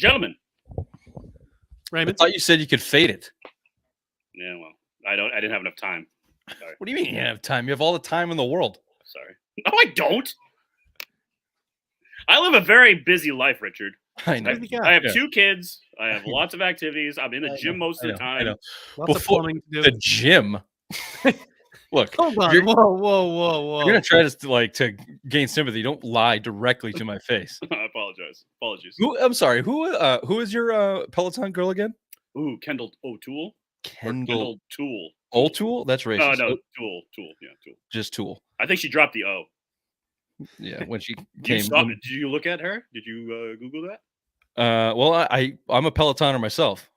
Gentlemen. Raymond? I thought you said you could fade it. Yeah, well, I didn't have enough time. Sorry. What do you mean you didn't have time? You have all the time in the world. Sorry. No, I don't. I live a very busy life, Richard. I know. I have 2 kids. I have lots of activities. I'm in the gym most of the time. I know. Lots of plumbing to do. The gym. Look, Hold on. Whoa. You're gonna try to gain sympathy. Don't lie directly to my face. I apologize. Apologies. I'm sorry. Who is your Peloton girl again? Ooh, Kendall O'Toole. Kendall Tool. O'Toole? That's racist. No, Tool. Yeah, Tool. Just Tool. I think she dropped the O. Yeah, when she came. Did you look at her? Did you Google that? Well, I'm a Pelotoner myself.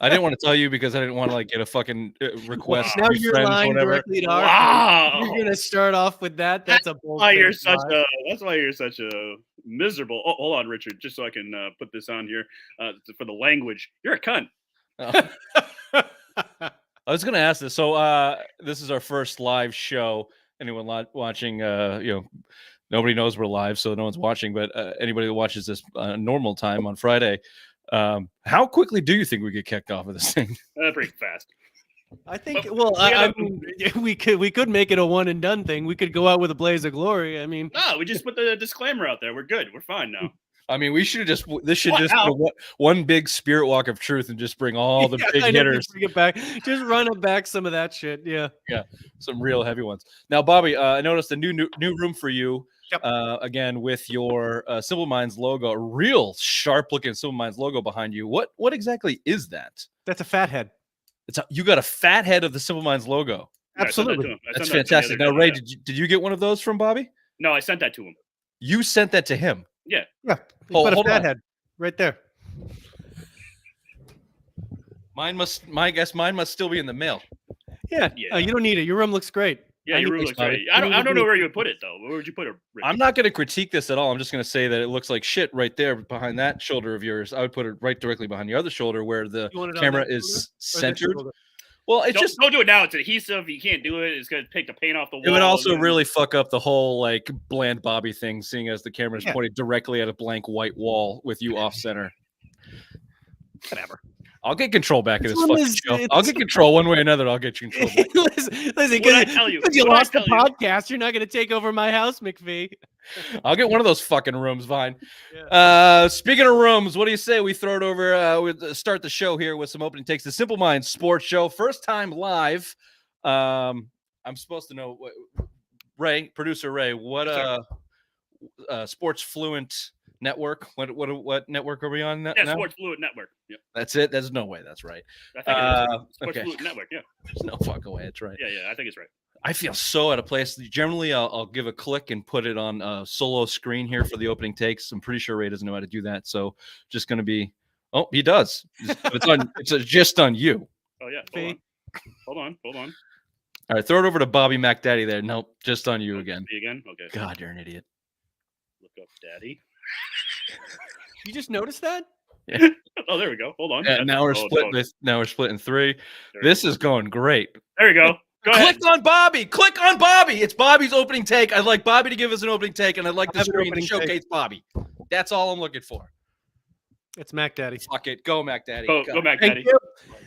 I didn't want to tell you because I didn't want to get a fucking request. Now you're lying directly to our You're gonna start off with that. That's a bold. That's why you're such a miserable. Oh, hold on, Richard, just so I can put this on here for the language. You're a cunt. Oh. I was gonna ask this. So this is our first live show. Anyone watching? Nobody knows we're live, so no one's watching. But anybody that watches this normal time on Friday. How quickly do you think we get kicked off of this thing? Pretty fast. I think. I mean, we could make it a one and done thing. We could go out with a blaze of glory. I mean, no, we just put the disclaimer out there. We're good. We're fine now. I mean, we should have this should just be one big spirit walk of truth and just bring all the big hitters. Bring it back. Just run it back some of that shit. Yeah, some real heavy ones. Now, Bobby, I noticed a new room for you. Yep. Again, with your Simple Minds logo, a real sharp-looking Simple Minds logo behind you. What exactly is that? That's a fat head. You got a fat head of the Simple Minds logo. Absolutely, that's fantastic. Now, Ray, did you get one of those from Bobby? No, I sent that to him. You sent that to him? Yeah. But a fat head right there. Mine must still be in the mail. Yeah. You don't need it. Your room looks great. Yeah, your room looks great. I don't know where you would put it though. Where would you put it? Richard? I'm not going to critique this at all. I'm just going to say that it looks like shit right there behind that shoulder of yours. I would put it right directly behind the other shoulder where the camera is centered. Well, don't do it now. It's adhesive. You can't do it. It's going to take the paint off the wall. It would also really fuck up the whole bland Bobby thing, seeing as the camera is pointed directly at a blank white wall with you off center. Whatever. I'll get control back in this fucking show. I'll get control one way or another. I'll get you control back. listen, because you lost the podcast, you're not going to take over my house, McPhee. I'll get one of those fucking rooms, Vine. Yeah. Speaking of rooms, what do you say we throw it over? We start the show here with some opening takes. The Simple Minds Sports Show, first time live. I'm supposed to know, producer Ray, what Sports Fluent Network? What network are we on now? Sports Fluent Network. Yep. That's it. There's no way that's right. I think it is. Sports Fluent Network. Yeah. There's no fucking way it's right. Yeah. I think it's right. I feel so out of place. Generally, I'll give a click and put it on a solo screen here for the opening takes. I'm pretty sure Ray doesn't know how to do that, so just going to be. Oh, he does. It's just on you. Oh yeah. Hold on. All right, throw it over to Bobby McDaddy there. Nope, just on you again. Me again? Okay. God, you're an idiot. Look up, Daddy. You just noticed that? Yeah. Oh, there we go. Hold on. Yeah, now we're split in three. This is going great. There you go. Go ahead. Click on Bobby. It's Bobby's opening take. I'd like Bobby to give us an opening take, and I'd like the screen to showcase Bobby. That's all I'm looking for. It's Mac Daddy. Fuck it. Go, Mac Daddy. Go Mac Daddy.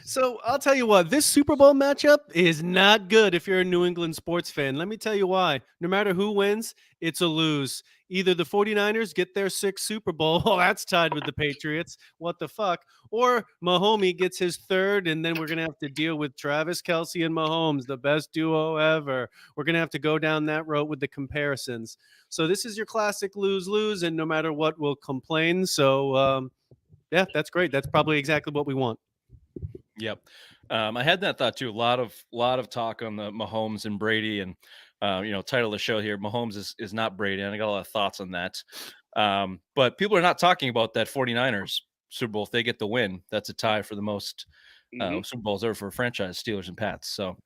So I'll tell you what, this Super Bowl matchup is not good if you're a New England sports fan. Let me tell you why. No matter who wins, it's a lose. Either the 49ers get their 6th Super Bowl. Well, that's tied with the Patriots. What the fuck? Or Mahomes gets his 3rd, and then we're going to have to deal with Travis Kelce and Mahomes, the best duo ever. We're going to have to go down that road with the comparisons. So this is your classic lose-lose, and no matter what, we'll complain. So, yeah, that's great. That's probably exactly what we want. Yep. I had that thought too. A lot of talk on the Mahomes and Brady and title of the show here. Mahomes is not Brady. And I got a lot of thoughts on that. But people are not talking about that 49ers Super Bowl. If they get the win, that's a tie for the most Super Bowls ever for a franchise, Steelers and Pats. So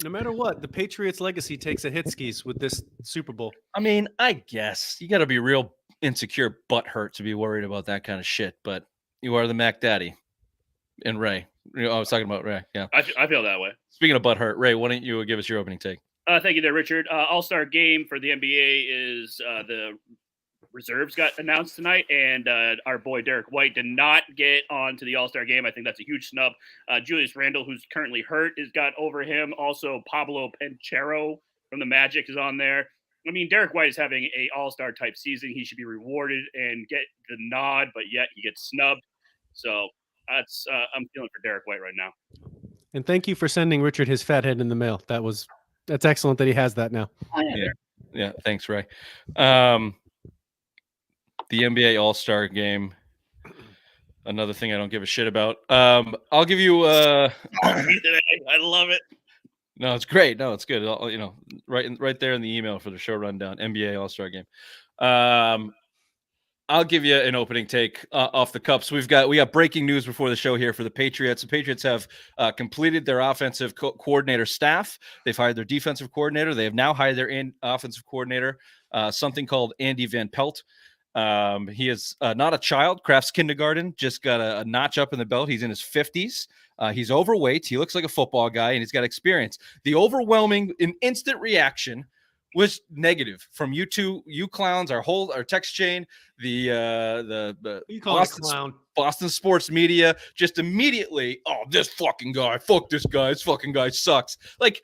no matter what, the Patriots legacy takes a hit skis with this Super Bowl. I mean, I guess you got to be real insecure butthurt to be worried about that kind of shit. But you are the Mac Daddy and Ray. I was talking about Ray. Yeah, I feel that way. Speaking of butthurt, Ray, why don't you give us your opening take? Thank you there, Richard. All-Star game for the NBA is the reserves got announced tonight, and our boy Derek White did not get onto the All-Star game. I think that's a huge snub. Julius Randle, who's currently hurt, has got over him. Also, Pablo Pincheiro from the Magic is on there. I mean, Derek White is having a All-Star type season. He should be rewarded and get the nod, but yet he gets snubbed. So that's I'm feeling for Derek White right now. And thank you for sending Richard his fat head in the mail. That's excellent that he has that now. Yeah. Thanks, Ray. The NBA All-Star game. Another thing I don't give a shit about. I'll give you. I love it. No, it's great. No, it's good. Right there in the email for the show rundown. NBA All-Star game. I'll give you an opening take off the cups. We got breaking news before the show here for the Patriots. The Patriots have completed their offensive coordinator staff. They've hired their defensive coordinator. They have now hired their offensive coordinator, something called Andy Van Pelt. He is not a child. Kraft's kindergarten, just got a notch up in the belt. He's in his 50s. He's overweight. He looks like a football guy, and he's got experience. The overwhelming and instant reaction was negative from you two, you clowns, our text chain, the You call it a clown. Boston sports media, just immediately, oh, this fucking guy, fuck this guy, this fucking guy sucks. Like,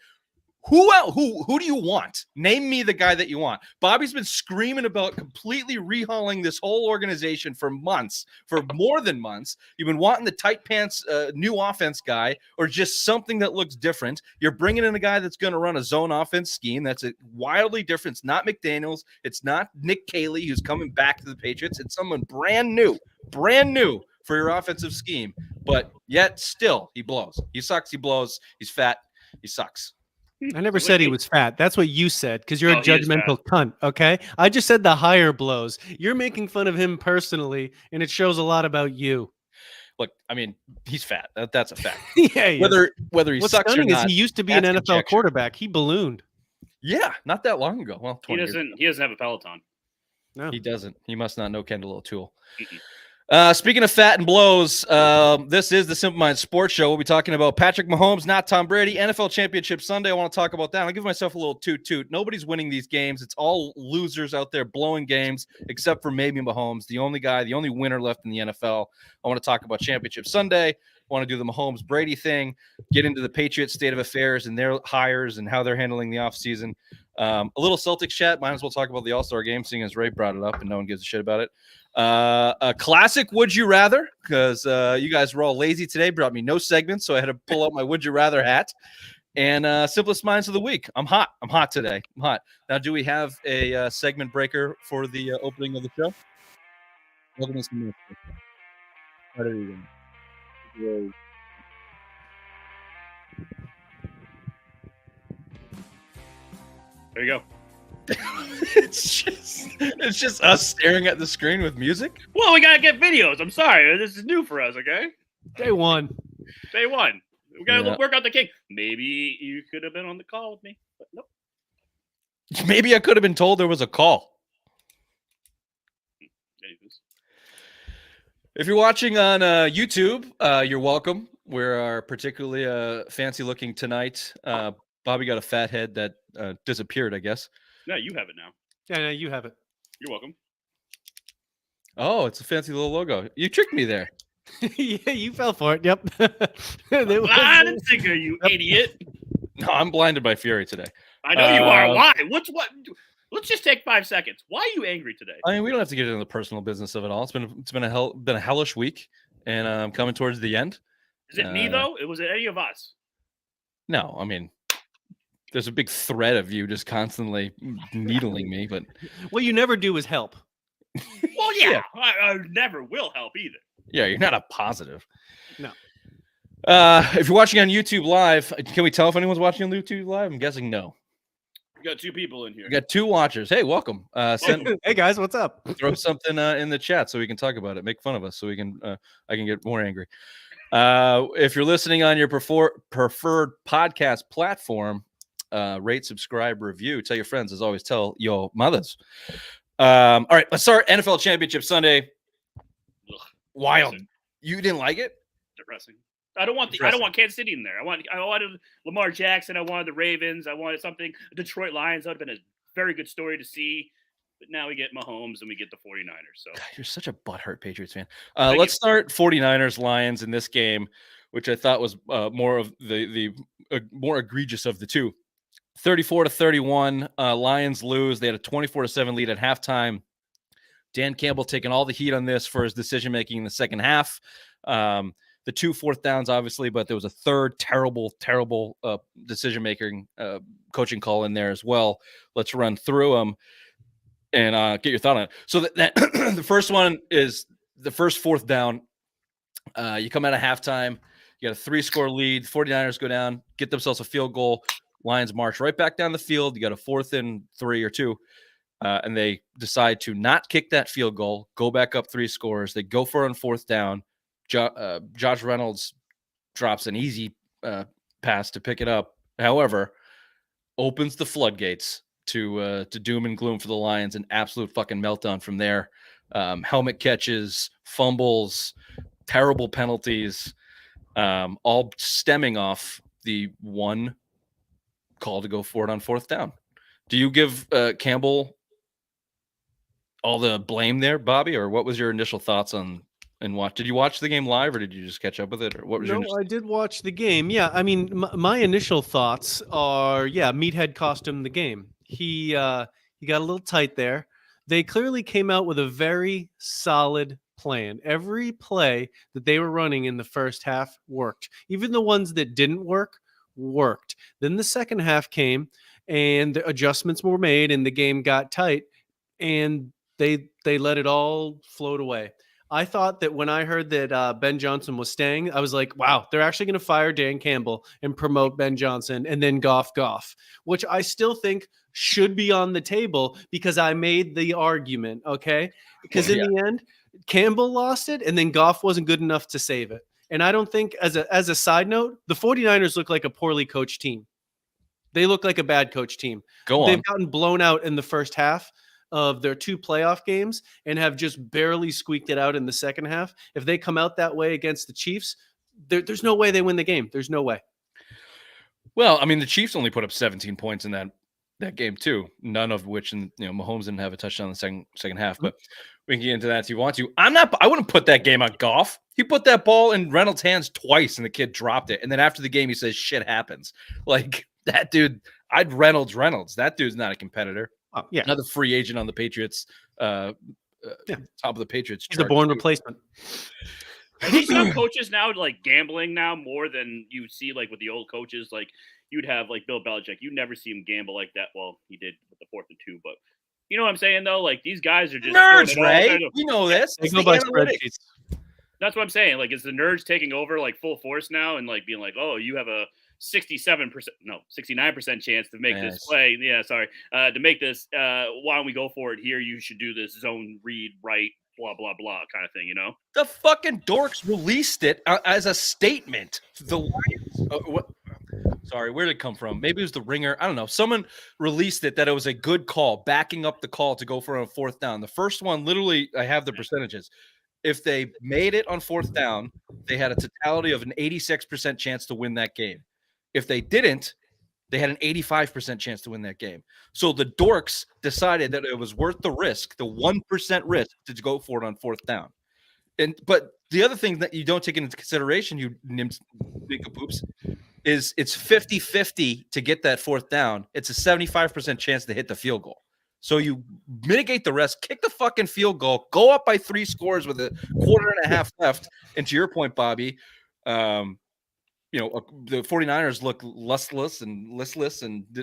who else? Who do you want? Name me the guy that you want. Bobby's been screaming about completely rehauling this whole organization for months, for more than months. You've been wanting the tight pants new offense guy or just something that looks different. You're bringing in a guy that's going to run a zone offense scheme. That's wildly different. It's not McDaniels. It's not Nick Caley, who's coming back to the Patriots. It's someone brand new for your offensive scheme. But yet still, he blows. He sucks. He blows. He's fat. He sucks. I never said he was fat. That's what you said because you're a judgmental cunt, okay? I just said the higher blows. You're making fun of him personally, and it shows a lot about you. Look, I mean, he's fat. That's a fact. Yeah, whether he What's sucks stunning or not, is he used to be an NFL conjecture. quarterback. He ballooned. Yeah, not that long ago. Well, 20 years ago. He doesn't have a Peloton. No, He doesn't. He must not know Kendall O'Toole. Mm-mm. Speaking of fat and blows, this is the Simple Mind Sports Show. We'll be talking about Patrick Mahomes, not Tom Brady, NFL Championship Sunday. I want to talk about that. I'll give myself a little toot. Nobody's winning these games. It's all losers out there blowing games, except for maybe Mahomes, the only winner left in the NFL. I want to talk about Championship Sunday. I want to do the Mahomes-Brady thing, get into the Patriots' state of affairs and their hires and how they're handling the offseason. A little Celtics chat. Might as well talk about the All-Star game, seeing as Ray brought it up and no one gives a shit about it. A classic Would You Rather, because you guys were all lazy today, brought me no segments, so I had to pull out my Would You Rather hat. And Simplest Minds of the Week. I'm hot today. I'm hot. Now, do we have a segment breaker for the opening of the show? Welcome to some there you go. There you go. it's just us staring at the screen with music. Well, we gotta get videos. I'm sorry, this is new for us. Okay, day one. We gotta work out the cake. Maybe you could have been on the call with me, but nope. Maybe I could have been told there was a call. Anyways. If you're watching on YouTube, you're welcome. We are particularly fancy looking tonight. Bobby got a fat head that disappeared, I guess. No, you have it now. Yeah, no, you have it. You're welcome. Oh, it's a fancy little logo. You tricked me there. Yeah, you fell for it. Yep. I didn't think of you, idiot. No, I'm blinded by fury today. I know you are. Why? What? Let's just take 5 seconds. Why are you angry today? I mean, we don't have to get into the personal business of it all. It's been a hellish week, and I'm coming towards the end. Is it me though? Was it any of us? No, I mean, there's a big thread of you just constantly needling me, but what you never do is help. Well, yeah. I never will help either. Yeah, you're not a positive. No. If you're watching on YouTube Live, can we tell if anyone's watching on YouTube Live? I'm guessing no. We got 2 people in here. We got 2 watchers. Hey, welcome. Hey guys, what's up? Throw something in the chat so we can talk about it. Make fun of us so we can. I can get more angry. If you're listening on your preferred podcast platform, rate, subscribe, review. Tell your friends. As always, tell your mothers. All right, let's start NFL Championship Sunday. Ugh, Wild. depressing. You didn't like it? Depressing. I don't want Kansas City in there. I wanted Lamar Jackson. I wanted the Ravens. I wanted something. Detroit Lions. That would have been a very good story to see. But now we get Mahomes and we get the 49ers. So God, you're such a butthurt Patriots fan. Thank Let's you. start 49ers Lions in this game, which I thought was more of the more egregious of the two. 34-31, Lions lose. They had a 24-7 lead at halftime. Dan Campbell taking all the heat on this for his decision making in the second half. The 2 4th downs, obviously, but there was a third terrible decision making coaching call in there as well. Let's run through them and get your thought on it. So that the first one is the first 4th down. You come out of halftime, you got a 3-score lead. 49ers go down, get themselves a field goal. Lions march right back down the field. You got a 4th and 3 or 2. And they decide to not kick that field goal, go back up 3 scores. They go for it on 4th down. Josh Reynolds drops an easy pass to pick it up. However, opens the floodgates to doom and gloom for the Lions. An absolute fucking meltdown from there. Helmet catches, fumbles, terrible penalties, all stemming off the one call to go for it on 4th down. Do you give Campbell all the blame there, Bobby, or what was your initial thoughts on and watch? Did you watch the game live, or did you just catch up with it, or what was your? No, I did watch the game. Yeah, I mean, my initial thoughts are, Meathead cost him the game. He got a little tight there. They clearly came out with a very solid plan. Every play that they were running in the first half worked. Even the ones that didn't work worked. Then the second half came, and the adjustments were made, and the game got tight, and they let it all float away. I thought that when I heard that Ben Johnson was staying, I was like, wow, they're actually going to fire Dan Campbell and promote Ben Johnson and then Goff, which I still think should be on the table because I made the argument, okay? Because in the end, Campbell lost it and then Goff wasn't good enough to save it. And I don't think, as a side note, the 49ers look like a poorly coached team. They look like a bad coach team. They've gotten blown out in the first half of their 2 playoff games and have just barely squeaked it out in the second half. If they come out that way against the Chiefs, there's no way they win the game. There's no way. Well, I mean, the Chiefs only put up 17 points in that game too, none of which, and Mahomes didn't have a touchdown in the second half. But we can get into that if you want to. I wouldn't put that game on Goff. He put that ball in Reynolds' hands twice, and the kid dropped it. And then after the game, he says, "Shit happens." Like that dude. I'd Reynolds. That dude's not a competitor. Another free agent on the Patriots. Top of the Patriots. He's a born replacement. And you see coaches now like gambling now more than you see like with the old coaches. Like you'd have like Bill Belichick. You never see him gamble like that. Well, he did with the 4th and 2, but you know what I'm saying though. Like these guys are just nerds, Ray. We know this. They go by spreadsheets. That's what I'm saying. Like, is the nerds taking over like full force now and like being like, oh, you have a 69% chance to make this play. Yeah, sorry. To make this, why don't we go for it here? You should do this zone read right, blah, blah, blah kind of thing, you know? The fucking dorks released it as a statement. The Lions. Sorry, where did it come from? Maybe it was the Ringer. I don't know. Someone released it that it was a good call, backing up the call to go for a 4th down. The first one, literally, I have the percentages. If they made it on 4th down, they had a totality of an 86% chance to win that game. If they didn't, they had an 85% chance to win that game. So the dorks decided that it was worth the risk, the 1% risk to go for it on 4th down. But the other thing that you don't take into consideration, you nincompoops, is it's 50-50 to get that 4th down. It's a 75% chance to hit the field goal. So you mitigate the rest, kick the fucking field goal, go up by 3 scores with a quarter and a half left. And to your point, Bobby, the 49ers look listless and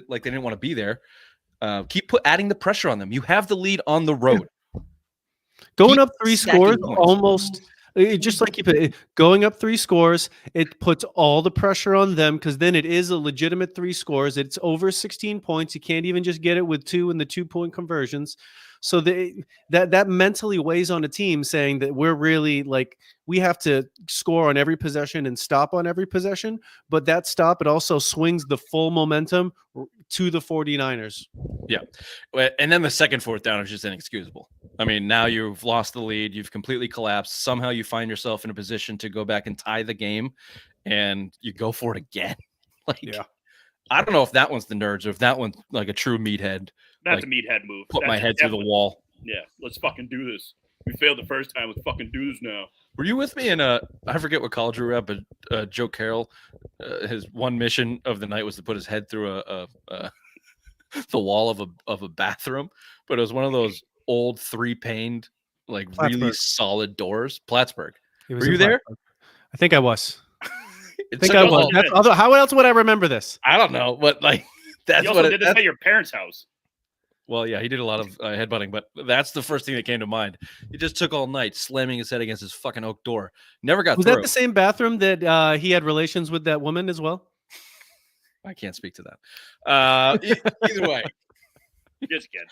like they didn't want to be there. Keep adding the pressure on them. You have the lead on the road. Going up 3 scores almost just like going up 3 scores, it puts all the pressure on them because then it is a legitimate 3 scores. It's over 16 points. You can't even just get it with 2 in the 2-point conversions. So that mentally weighs on a team saying that we're really like we have to score on every possession and stop on every possession. But that stop, it also swings the full momentum to the 49ers. Yeah. And then the second 4th down is just inexcusable. I mean, now you've lost the lead. You've completely collapsed. Somehow you find yourself in a position to go back and tie the game and you go for it again. I don't know if that one's the nerds or if that one's like a true meathead. That's like, a meathead move. Put That's my head through the wall. Yeah, let's fucking do this. We failed the first time. Let's fucking do this now. Were you with me in I forget what college we were at, but Joe Carroll, his one mission of the night was to put his head through the wall of a bathroom, but it was one of those old 3-paned, like really solid doors. Plattsburgh. Were you there? I think I was. I think I was. How else would I remember this? I don't know, but like that's he also what did this at your parents' house. Well, yeah, he did a lot of headbutting, but that's the first thing that came to mind. He just took all night slamming his head against his fucking oak door. Never got Was through. that the same bathroom that he had relations with that woman as well? I can't speak to that. Either way. Yes, again.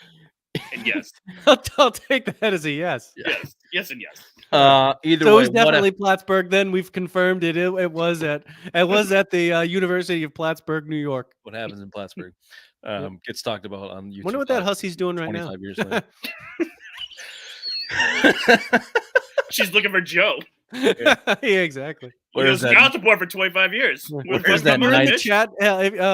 And yes. I'll take that as a yes. Yes. Yes and yes. Either so way. it was definitely Plattsburgh. Then we've confirmed it. It was at the University of Plattsburgh, New York. What happens in Plattsburgh gets talked about on YouTube. Wonder what that hussy's doing right 25 now. Years later. She's looking for Joe. Yeah, exactly. Where's that? Child support for 25 years. Where's that in the chat,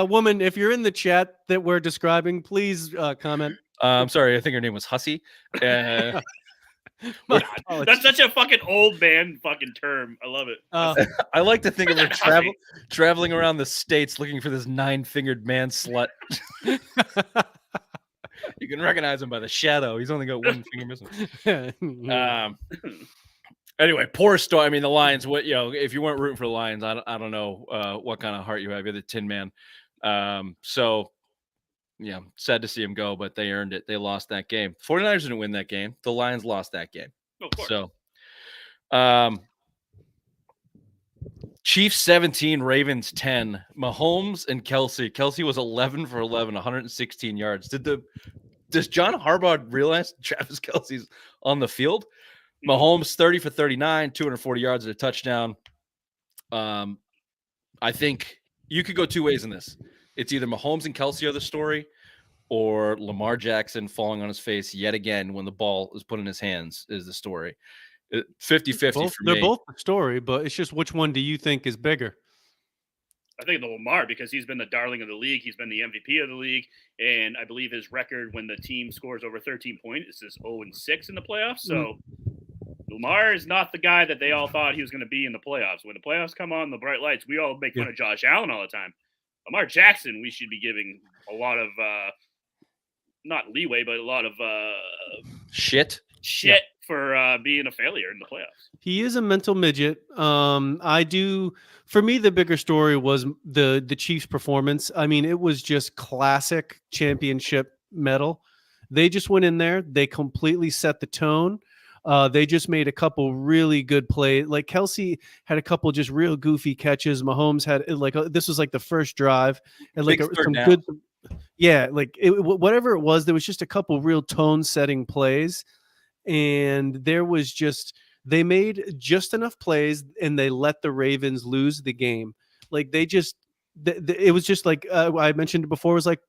woman? If you're in the chat that we're describing, please comment. I'm sorry. I think her name was Hussy. That's such a fucking old man fucking term. I love it. I like to think of her traveling around the states looking for this 9-fingered man slut. You can recognize him by the shadow. He's only got one finger missing. Anyway, poor story. I mean, the Lions. What if you weren't rooting for the Lions, I don't know what kind of heart you have. You're the Tin Man. So yeah, sad to see him go, but they earned it. They lost that game. 49ers didn't win that game. The Lions lost that game. Of course. So, Chiefs 17, Ravens 10. Mahomes and Kelsey. Kelsey was 11 for 11, 116 yards. Does John Harbaugh realize Travis Kelsey's on the field? Mahomes 30 for 39, 240 yards and a touchdown. I think you could go two ways in this. It's either Mahomes and Kelsey are the story, or Lamar Jackson falling on his face yet again when the ball is put in his hands is the story. 50-50 for me. They're both the story, but it's just which one do you think is bigger? I think the Lamar, because he's been the darling of the league. He's been the MVP of the league. And I believe his record when the team scores over 13 points is 0-6 in the playoffs. So Lamar is not the guy that they all thought he was going to be in the playoffs. When the playoffs come on, the bright lights, we all make fun of Josh Allen all the time. Lamar Jackson, we should be giving a lot of not leeway, but a lot of shit for being a failure in the playoffs. He is a mental midget. For me, the bigger story was the Chiefs' performance. I mean, it was just classic championship metal. They just went in there. They completely set the tone. They just made a couple really good plays. Like Kelsey had a couple just real goofy catches. Mahomes had this was like the first drive and some good. Yeah, whatever it was, there was just a couple real tone-setting plays, and they made just enough plays, and they let the Ravens lose the game. Like it was just like I mentioned it before. It was like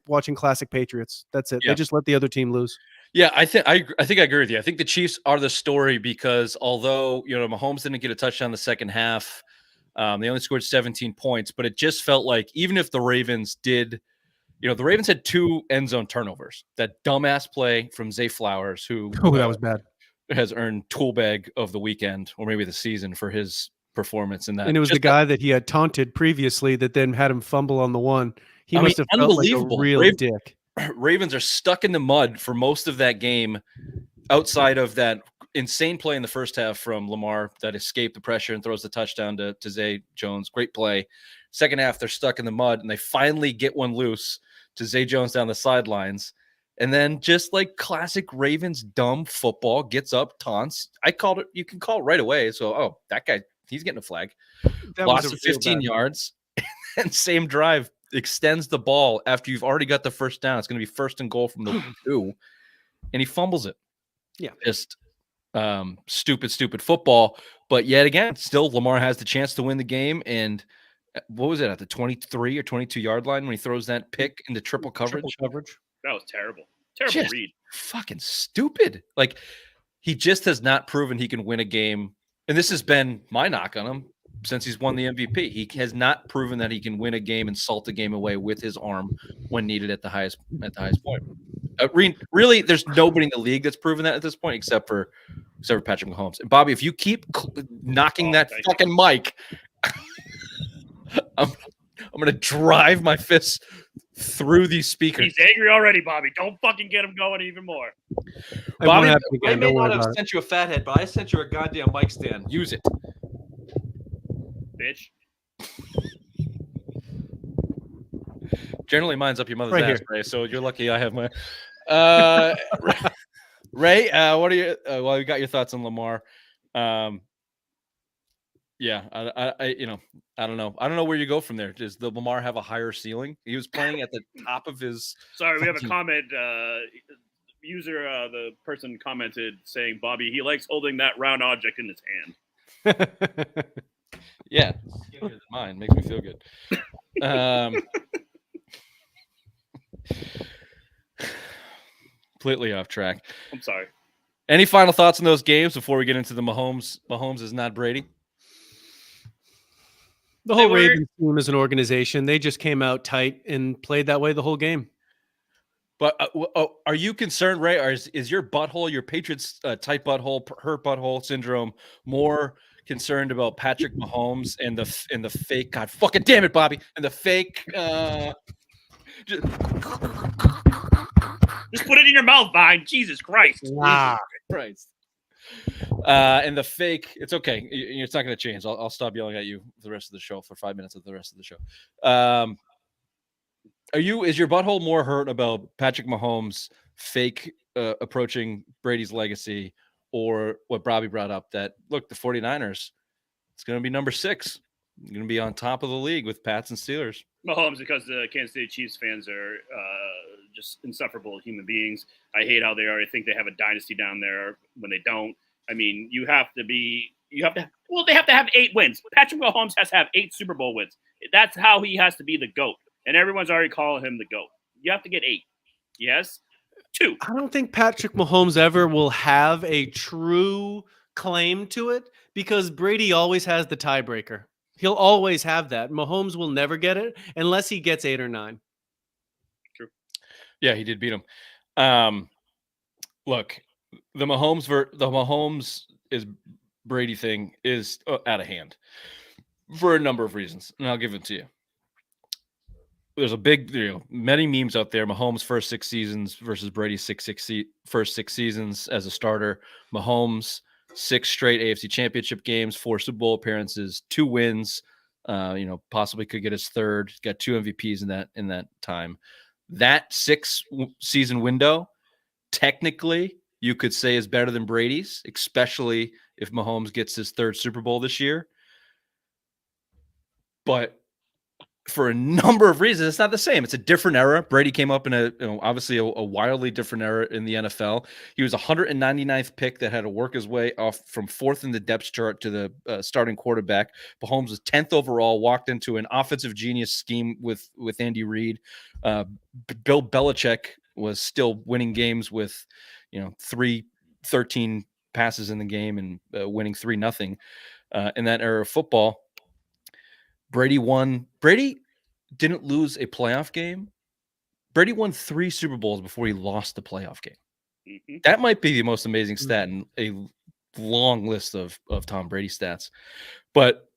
watching classic Patriots. That's it. Yeah. They just let the other team lose. Yeah, I think I agree with you. I think the Chiefs are the story because although Mahomes didn't get a touchdown in the second half, they only scored 17 points. But it just felt like even if the Ravens did. The Ravens had 2 end zone turnovers. That dumbass play from Zay Flowers, who that was bad, has earned tool bag of the weekend or maybe the season for his performance in that. And it was the guy that he had taunted previously that then had him fumble on the one. He must have felt like a real dick. Ravens are stuck in the mud for most of that game, outside of that insane play in the first half from Lamar that escaped the pressure and throws the touchdown to Zay Jones. Great play. Second half, they're stuck in the mud, and they finally get one loose to Zay Jones down the sidelines. And then just like classic Ravens dumb football, gets up, taunts. I called it. You can call it right away. So, that guy, he's getting a flag. Lost 15 yards. And same drive, extends the ball after you've already got the first down. It's going to be 1st and goal from the 2. And he fumbles it. Yeah. Just stupid football. But yet again, still Lamar has the chance to win the game. And what was it at the 23 or 22 yard line when he throws that pick into triple coverage? That was terrible. Terrible read. Fucking stupid. Like he just has not proven he can win a game. And this has been my knock on him since he's won the MVP. He has not proven that he can win a game and salt a game away with his arm when needed at the highest point. Really, there's nobody in the league that's proven that at this point, except for Patrick Mahomes. And Bobby, if you keep knocking that fucking mic, I'm gonna drive my fist through these speakers. He's angry already, Bobby. Don't fucking get him going even more. Bobby, I may not have sent you a fat head, but I sent you a goddamn mic stand. Use it, bitch. Generally, mine's up your mother's Right ass, here. Ray. So you're lucky I have my. Ray, what are your? Well, you got your thoughts on Lamar. Yeah, I don't know. I don't know where you go from there. Does the Lamar have a higher ceiling? He was playing at the top of his. Sorry, we have a comment. User, the person commented saying, "Bobby, he likes holding that round object in his hand." Yeah, mine makes me feel good. Completely off track. I'm sorry. Any final thoughts on those games before we get into the Mahomes? Mahomes is not Brady. The whole Ravens team as an organization, they just came out tight and played that way the whole game. But are you concerned, Ray? Or is your butthole, your Patriots tight butthole, hurt butthole syndrome, more concerned about Patrick Mahomes and the fake? God fucking damn it, Bobby, and the fake. Just put it in your mouth, Vine. Jesus Christ. Wow. Christ. And the fake, it's okay. It's not going to change. I'll stop yelling at you for the rest of the show for 5 minutes of the rest of the show. Is your butthole more hurt about Patrick Mahomes fake approaching Brady's legacy, or what Bobby brought up that, look, the 49ers, it's going to be number 6. Going to be on top of the league with Pats and Steelers. Mahomes, because the Kansas City Chiefs fans are just insufferable human beings. I hate how they are. I think they have a dynasty down there when they don't. I mean, they have to have 8 wins. Patrick Mahomes has to have 8 Super Bowl wins. That's how he has to be the GOAT. And everyone's already calling him the GOAT. You have to get 8. Yes? 2. I don't think Patrick Mahomes ever will have a true claim to it because Brady always has the tiebreaker. He'll always have that. Mahomes will never get it unless he gets 8 or 9. True. Yeah, he did beat him. Look, the Mahomes is Brady thing is out of hand for a number of reasons, and I'll give it to you. There's a big, many memes out there. Mahomes' first 6 seasons versus Brady's first 6 seasons as a starter. Mahomes 6 straight AFC Championship games, 4 Super Bowl appearances, 2 wins. Possibly could get his 3rd. He's got 2 MVPs in that time. That 6-season window, technically, you could say is better than Brady's, especially if Mahomes gets his 3rd Super Bowl this year. But for a number of reasons, it's not the same. It's a different era. Brady came up in obviously a wildly different era in the NFL. He was 199th pick that had to work his way off from 4th in the depth chart to the starting quarterback. Mahomes was 10th overall, walked into an offensive genius scheme with Andy Reid. Bill Belichick was still winning games with 13 passes in the game and winning 3-0 in that era of football. Brady didn't lose a playoff game. Brady won 3 Super Bowls before he lost the playoff game. Mm-hmm. That might be the most amazing stat in a long list of Tom Brady stats. But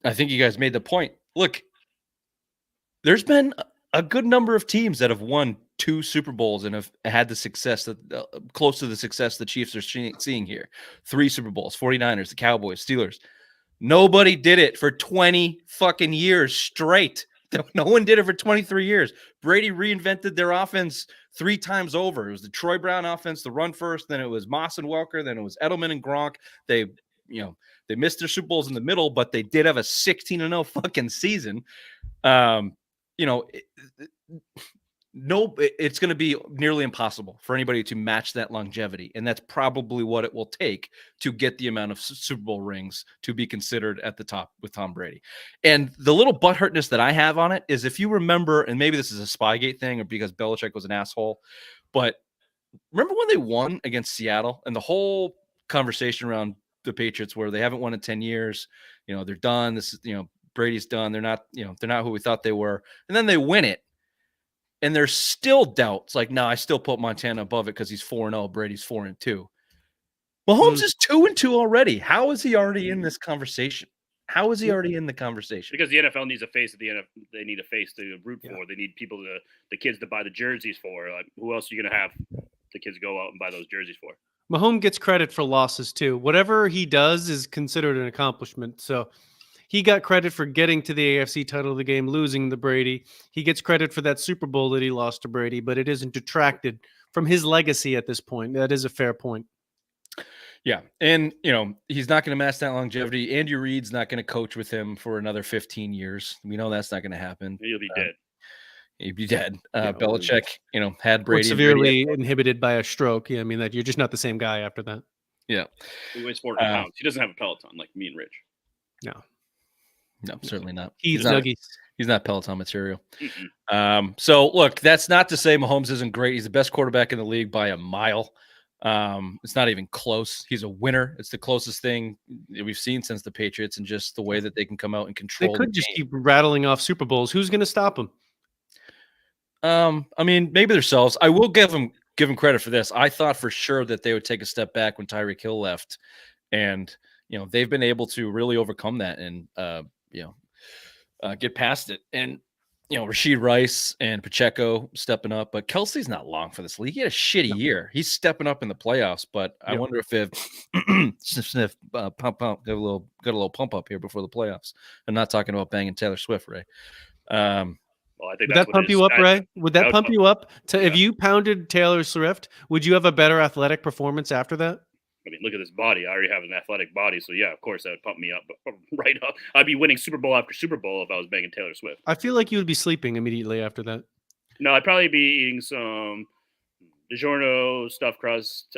I think you guys made the point. Look, there's been a good number of teams that have won 2 Super Bowls and have had the success close to the success the Chiefs are seeing here. 3 Super Bowls, 49ers, the Cowboys, Steelers. Nobody did it for 20 fucking years straight. No one did it for 23 years. Brady reinvented their offense 3 times over. It was the Troy Brown offense, the run first, then it was Moss and Welker, then it was Edelman and Gronk. They missed their Super Bowls in the middle, but they did have a 16-0 fucking season. It's going to be nearly impossible for anybody to match that longevity. And that's probably what it will take to get the amount of Super Bowl rings to be considered at the top with Tom Brady. And the little butthurtness that I have on it is, if you remember, and maybe this is a Spygate thing or because Belichick was an asshole, but remember when they won against Seattle and the whole conversation around the Patriots, where they haven't won in 10 years. They're done. This is, Brady's done. They're not who we thought they were. And then they win it. And there's still doubts. Like, no, I still put Montana above it because he's 4-0. Brady's 4-2. Mahomes is 2-2 already. How is he already in this conversation? How is he already in the conversation? Because the NFL needs a face at the NFL. They need a face to root for. They need people the kids to buy the jerseys for. Like, who else are you going to have the kids go out and buy those jerseys for? Mahomes gets credit for losses too. Whatever he does is considered an accomplishment. So he got credit for getting to the AFC title of the game, losing to Brady. He gets credit for that Super Bowl that he lost to Brady, but it isn't detracted from his legacy at this point. That is a fair point. Yeah. And, he's not going to match that longevity. Andy Reid's not going to coach with him for another 15 years. We know that's not going to happen. He'll be dead. He'd be dead. Belichick, had Brady severely inhibited by a stroke. Yeah, I mean, that you're just not the same guy after that. Yeah. He weighs 400 pounds. He doesn't have a Peloton like me and Rich. No, certainly not. He's not Peloton material. So look, that's not to say Mahomes isn't great. He's the best quarterback in the league by a mile. It's not even close. He's a winner. It's the closest thing we've seen since the Patriots, and just the way that they can come out and control. They could just keep rattling off Super Bowls. Who's going to stop them? I mean, maybe themselves. I will give them credit for this. I thought for sure that they would take a step back when Tyreek Hill left, and they've been able to really overcome that and get past it. And Rashid Rice and Pacheco stepping up, but Kelsey's not long for this league. He had a shitty year. He's stepping up in the playoffs, but I wonder if sniff, pump, got a little pump up here before the playoffs. I'm not talking about banging Taylor Swift, Ray. Well, I think would that pump you up, Ray? Would that pump you up? If you pounded Taylor Swift, would you have a better athletic performance after that? I mean, look at this body. I already have an athletic body, so yeah, of course that would pump me up. But right up, I'd be winning Super Bowl after Super Bowl if I was banging Taylor Swift. I feel like you would be sleeping immediately after that. No, I'd probably be eating some DiGiorno stuffed crust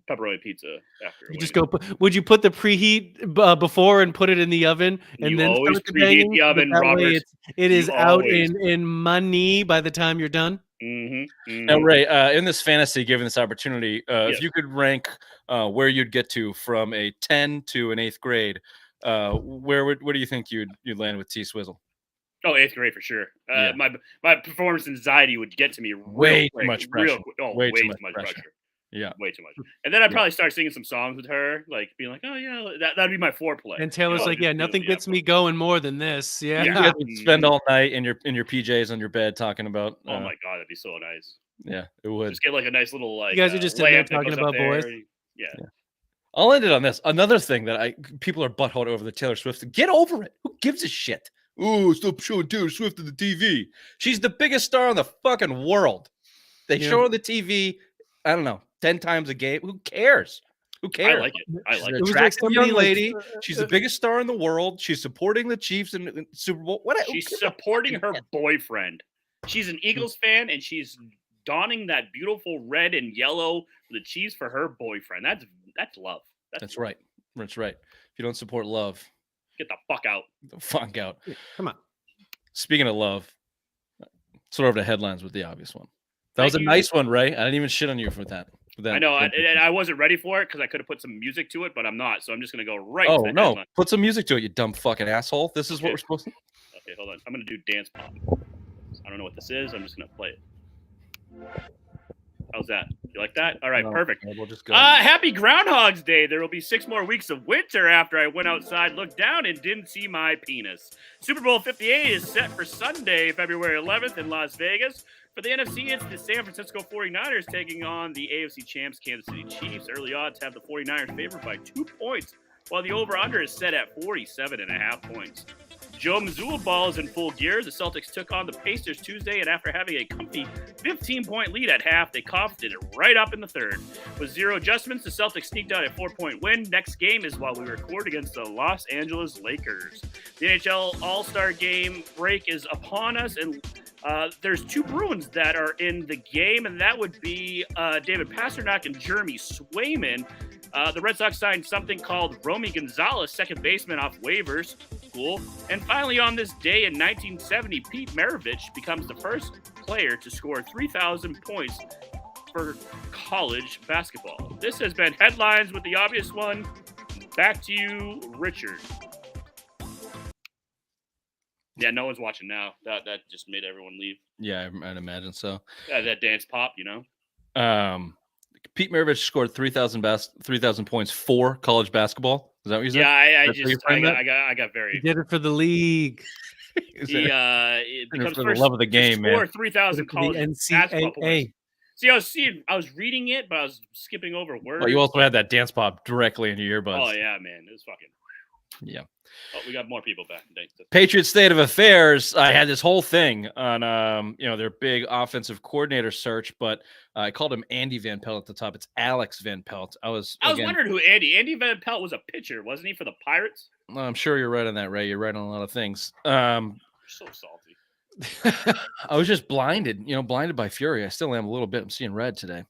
pepperoni pizza after. You just go. Would you put the preheat before and put it in the oven, and then always preheat the oven, Robert? It is out in money by the time you're done. Mm-hmm. Now, Ray, in this fantasy, given this opportunity, if you could rank where you'd get to from a 10 to an 8th grade, where do you think you'd land with T Swizzle? Oh, 8th grade for sure. My performance anxiety would get to me way too much pressure. Way too much pressure. Yeah, way too much. And then I'd probably start singing some songs with her, like being like, "Oh yeah, that'd be my foreplay." And Taylor's like, "Yeah, nothing gets me going more than this." Yeah, you guys would spend all night in your PJs on your bed talking about. Oh my god, that'd be so nice. Yeah, it would. Just get like a nice little like. You guys are just sitting there talking about boys. Yeah. I'll end it on this. Another thing that people are butthurt over the Taylor Swift. Get over it. Who gives a shit? Oh, stop showing Taylor Swift on the TV. She's the biggest star in the fucking world. They show her on the TV, I don't know, 10 times a game. Who cares? Who cares? I like it. She's an attractive young lady. She's the biggest star in the world. She's supporting the Chiefs in Super Bowl. She's supporting her boyfriend. She's an Eagles fan, and she's donning that beautiful red and yellow for the Chiefs for her boyfriend. That's love. That's right. That's right. If you don't support love, get the fuck out. The fuck out. Yeah, come on. Speaking of love, sort of the headlines with the obvious one. That was a nice one, Ray. I didn't even shit on you for that. I know. I wasn't ready for it because I could have put some music to it, but I'm not. So I'm just going to go right to the no. headline. Put some music to it, you dumb fucking asshole. This is what we're supposed to. Okay, hold on. I'm going to do dance pop. I don't know what this is. I'm just going to play it. How's that? You like that? All right, perfect. We'll just go. Happy Groundhog's Day. There will be 6 more weeks of winter after I went outside, looked down, and didn't see my penis. Super Bowl 58 is set for Sunday, February 11th in Las Vegas. For the NFC, it's the San Francisco 49ers taking on the AFC champs Kansas City Chiefs. Early odds have the 49ers favored by 2 points, while the over-under is set at 47.5 points. Joe Mazzulla ball is in full gear. The Celtics took on the Pacers Tuesday, and after having a comfy 15-point lead at half, they coughed it right up in the third. With 0 adjustments, the Celtics sneaked out a 4-point win. Next game is while we record against the Los Angeles Lakers. The NHL All-Star Game break is upon us, and there's 2 Bruins that are in the game, and that would be David Pastrnak and Jeremy Swayman. The Red Sox signed something called Romy Gonzalez, second baseman off waivers. Cool. And finally, on this day in 1970, Pete Maravich becomes the first player to score 3,000 points for college basketball. This has been Headlines with the obvious one. back to you, Richard. Yeah, no one's watching now. That just made everyone leave. Yeah, I'd imagine so. That dance pop, Pete Maravich scored 3,000 points for college basketball. Is that what you said? I got very. He did it for the league. It becomes for the first love of the game, score man. 3,000 college basketball points. See, I was reading it, but I was skipping over words. Well, you also had that dance pop directly into your earbuds. Oh yeah, man, it was fucking. Yeah. Oh, we got more people back. Patriots State of Affairs. I had this whole thing on, their big offensive coordinator search, but I called him Andy Van Pelt at the top. It's Alex Van Pelt. I was wondering who Andy Van Pelt was a pitcher, wasn't he, for the Pirates? Well, I'm sure you're right on that, Ray. You're right on a lot of things. You're so salty. I was just blinded by fury. I still am a little bit. I'm seeing red today.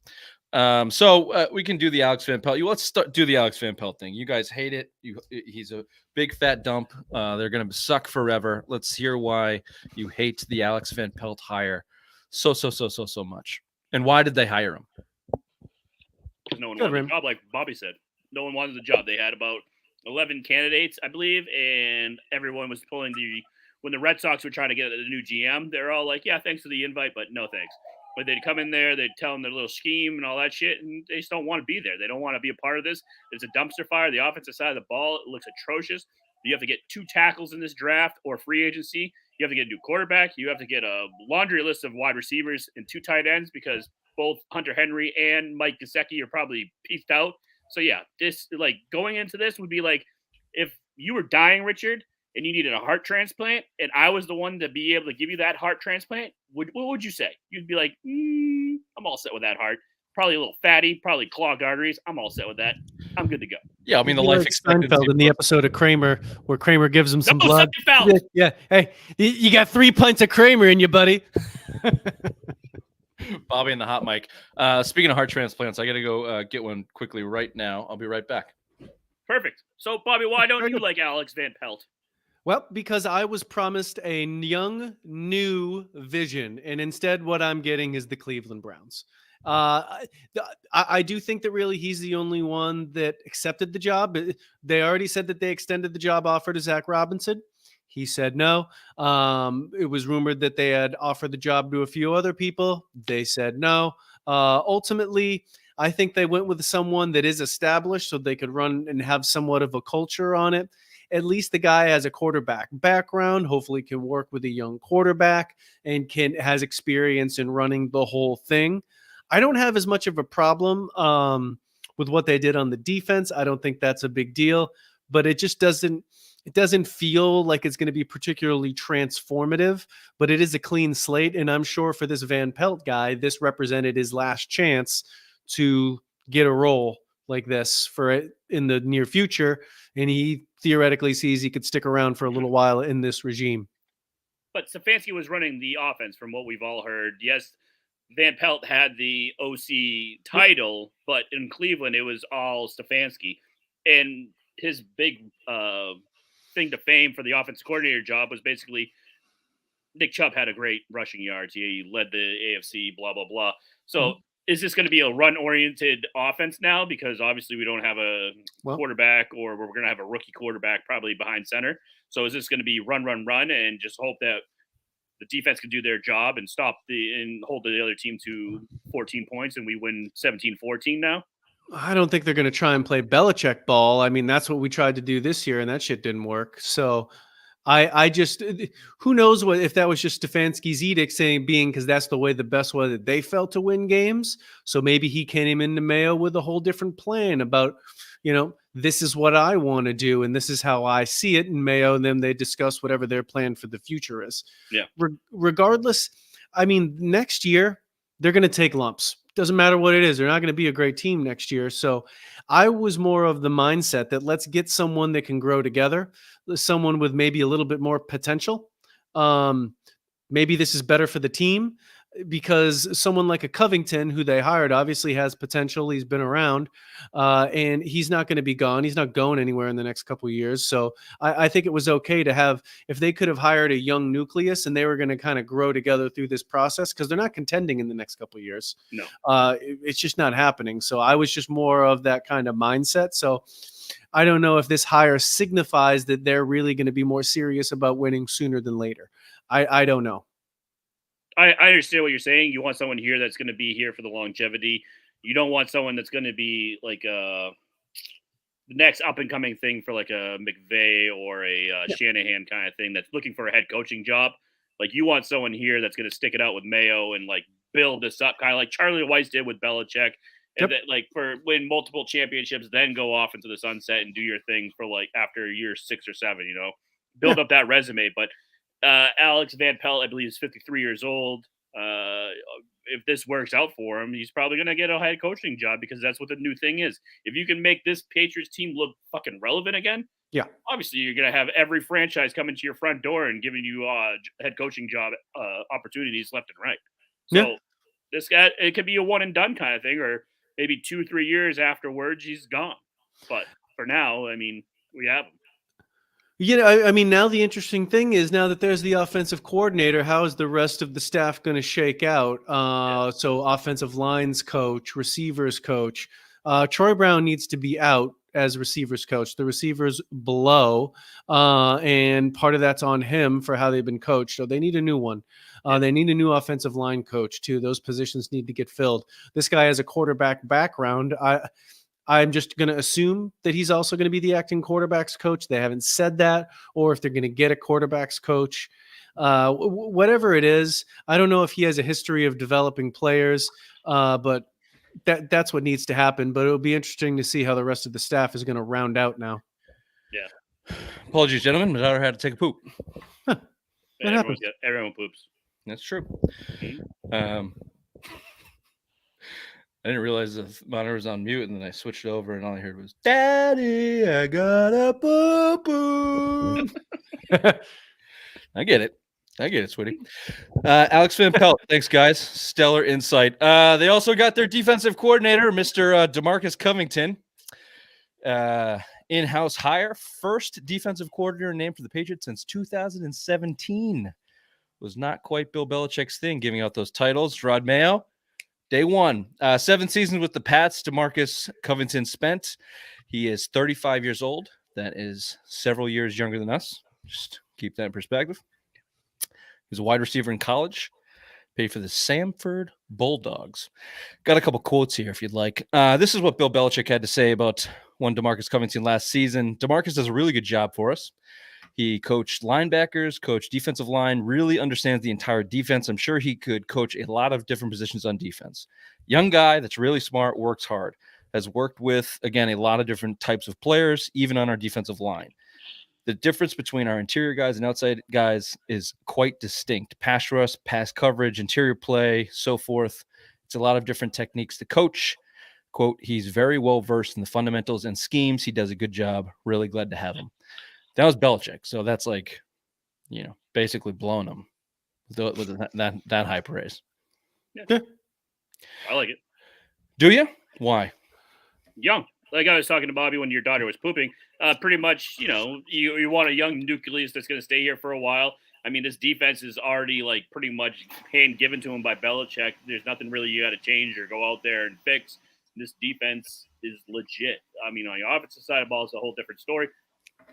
So we can do the Alex Van Pelt. Let's do the Alex Van Pelt thing. You guys hate it. He's a big fat dump. They're going to suck forever. Let's hear why you hate the Alex Van Pelt hire so much. And why did they hire him? Because no one wanted the job, like Bobby said. No one wanted the job. They had about 11 candidates, I believe, and everyone was pulling when the Red Sox were trying to get a new GM, they're all like, yeah, thanks for the invite, but no thanks. But they'd come in there, they'd tell them their little scheme and all that shit, and they just don't want to be there. They don't want to be a part of this. It's a dumpster fire. The offensive side of the ball, it looks atrocious. You have to get 2 tackles in this draft or free agency. You have to get a new quarterback. You have to get a laundry list of wide receivers and 2 tight ends because both Hunter Henry and Mike Gesicki are probably peaked out. So, yeah, this going into this would be like if you were dying, Richard, and you needed a heart transplant, and I was the one to be able to give you that heart transplant, what would you say? You'd be like, I'm all set with that heart. Probably a little fatty, probably clogged arteries. I'm all set with that. I'm good to go. Yeah, I mean, the life expectancy. Seinfeld in the episode of Kramer where Kramer gives him some blood. Yeah, hey, you got 3 pints of Kramer in you, buddy. Bobby and the hot mic. Speaking of heart transplants, I got to go get one quickly right now. I'll be right back. Perfect. So, Bobby, why don't you like Alex Van Pelt? Well, because I was promised a young, new vision, and instead what I'm getting is the Cleveland Browns. I do think that really he's the only one that accepted the job. They already said that they extended the job offer to Zach Robinson. He said no. It was rumored that they had offered the job to a few other people. They said no. Ultimately, I think they went with someone that is established so they could run and have somewhat of a culture on it. At least the guy has a quarterback background, hopefully can work with a young quarterback and has experience in running the whole thing. I don't have as much of a problem with what they did on the defense. I don't think that's a big deal, but it just doesn't feel like it's going to be particularly transformative, but it is a clean slate. And I'm sure for this Van Pelt guy, this represented his last chance to get a role like this for it in the near future. And he theoretically sees he could stick around for a little while in this regime. But Stefanski was running the offense from what we've all heard. Yes, Van Pelt had the OC title, but in Cleveland, it was all Stefanski. And his big thing to fame for the offensive coordinator job was basically Nick Chubb had a great rushing yards. He led the AFC, blah, blah, blah. So is this going to be a run-oriented offense now? Because obviously we don't have a quarterback, or we're going to have a rookie quarterback probably behind center. So is this going to be run, and just hope that the defense can do their job and and hold the other team to 14 points and we win 17-14 now? I don't think they're going to try and play Belichick ball. I mean, that's what we tried to do this year, and that shit didn't work. So I just, who knows what if that was just Stefanski's edict being because that's the best way that they felt to win games. So maybe he came into Mayo with a whole different plan about, this is what I want to do, and this is how I see it in Mayo. And then they discuss whatever their plan for the future is. Yeah. Regardless, I mean, next year they're going to take lumps. Doesn't matter what it is. They're not going to be a great team next year. So I was more of the mindset that let's get someone that can grow together, someone with maybe a little bit more potential. Maybe this is better for the team. because someone like a Covington, who they hired, obviously has potential. He's been around, and he's not going to be gone. He's not going anywhere in the next couple of years. So I think it was okay to have, if they could have hired a young nucleus and they were going to kind of grow together through this process, because they're not contending in the next couple of years. No, it's just not happening. So I was just more of that kind of mindset. So I don't know if this hire signifies that they're really going to be more serious about winning sooner than later. I don't know. I understand what you're saying. You want someone here that's going to be here for the longevity. You don't want someone that's going to be like the next up and coming thing for like a McVay or a Shanahan kind of thing that's looking for a head coaching job. Like you want someone here that's going to stick it out with Mayo and like build this up, kind of like Charlie Weiss did with Belichick, and that like for win multiple championships, then go off into the sunset and do your thing for like after year 6 or 7. Build up that resume, but. Alex Van Pelt, I believe, is 53 years old. If this works out for him, he's probably going to get a head coaching job because that's what the new thing is. If you can make this Patriots team look fucking relevant again, obviously you're going to have every franchise coming to your front door and giving you head coaching job opportunities left and right. So this guy, it could be a one and done kind of thing, or maybe 2-3 years afterwards, he's gone. But for now, I mean, we have him. I mean, now the interesting thing is now that there's the offensive coordinator, how is the rest of the staff going to shake out? So offensive lines coach, receivers coach. Troy Brown needs to be out as receivers coach. The receivers below, and part of that's on him for how they've been coached. So they need a new one. They need a new offensive line coach too. Those positions need to get filled. This guy has a quarterback background. I'm just going to assume that he's also going to be the acting quarterbacks coach. They haven't said that, or if they're going to get a quarterbacks coach. Whatever it is, I don't know if he has a history of developing players, but that's what needs to happen. But it'll be interesting to see how the rest of the staff is going to round out now. Yeah. Apologies, gentlemen. My daughter had to take a poop. Everyone poops. That's true. I didn't realize the monitor was on mute, and then I switched it over, and all I heard was, "Daddy, I got a boo-boo." I get it, Sweetie. Alex Van Pelt, thanks, guys. Stellar insight. They also got their defensive coordinator, Mr. DeMarcus Covington. In-house hire, first defensive coordinator named for the Patriots since 2017. Was not quite Bill Belichick's thing, giving out those titles. Rod Mayo. Day one, 7 seasons with the Pats, DeMarcus Covington spent. He is 35 years old. That is several years younger than us. Just keep that in perspective. He's a wide receiver in college. Paid for the Samford Bulldogs. Got a couple quotes here if you'd like. This is what Bill Belichick had to say about one DeMarcus Covington last season. DeMarcus does a really good job for us. He coached linebackers, coached defensive line, really understands the entire defense. I'm sure he could coach a lot of different positions on defense. Young guy that's really smart, works hard, has worked with, again, a lot of different types of players, even on our defensive line. The difference between our interior guys and outside guys is quite distinct. Pass rush, pass coverage, interior play, so forth. It's a lot of different techniques to coach. Quote, he's very well versed in the fundamentals and schemes. He does a good job. Really glad to have him. That was Belichick, so that's like, basically blown him with that high praise. Yeah. I like it. Do you? Why? Young. Like I was talking to Bobby when your daughter was pooping. Pretty much, you want a young nucleus that's going to stay here for a while. I mean, this defense is already like pretty much hand given to him by Belichick. There's nothing really you got to change or go out there and fix. This defense is legit. I mean, on the offensive side of the ball, it's a whole different story.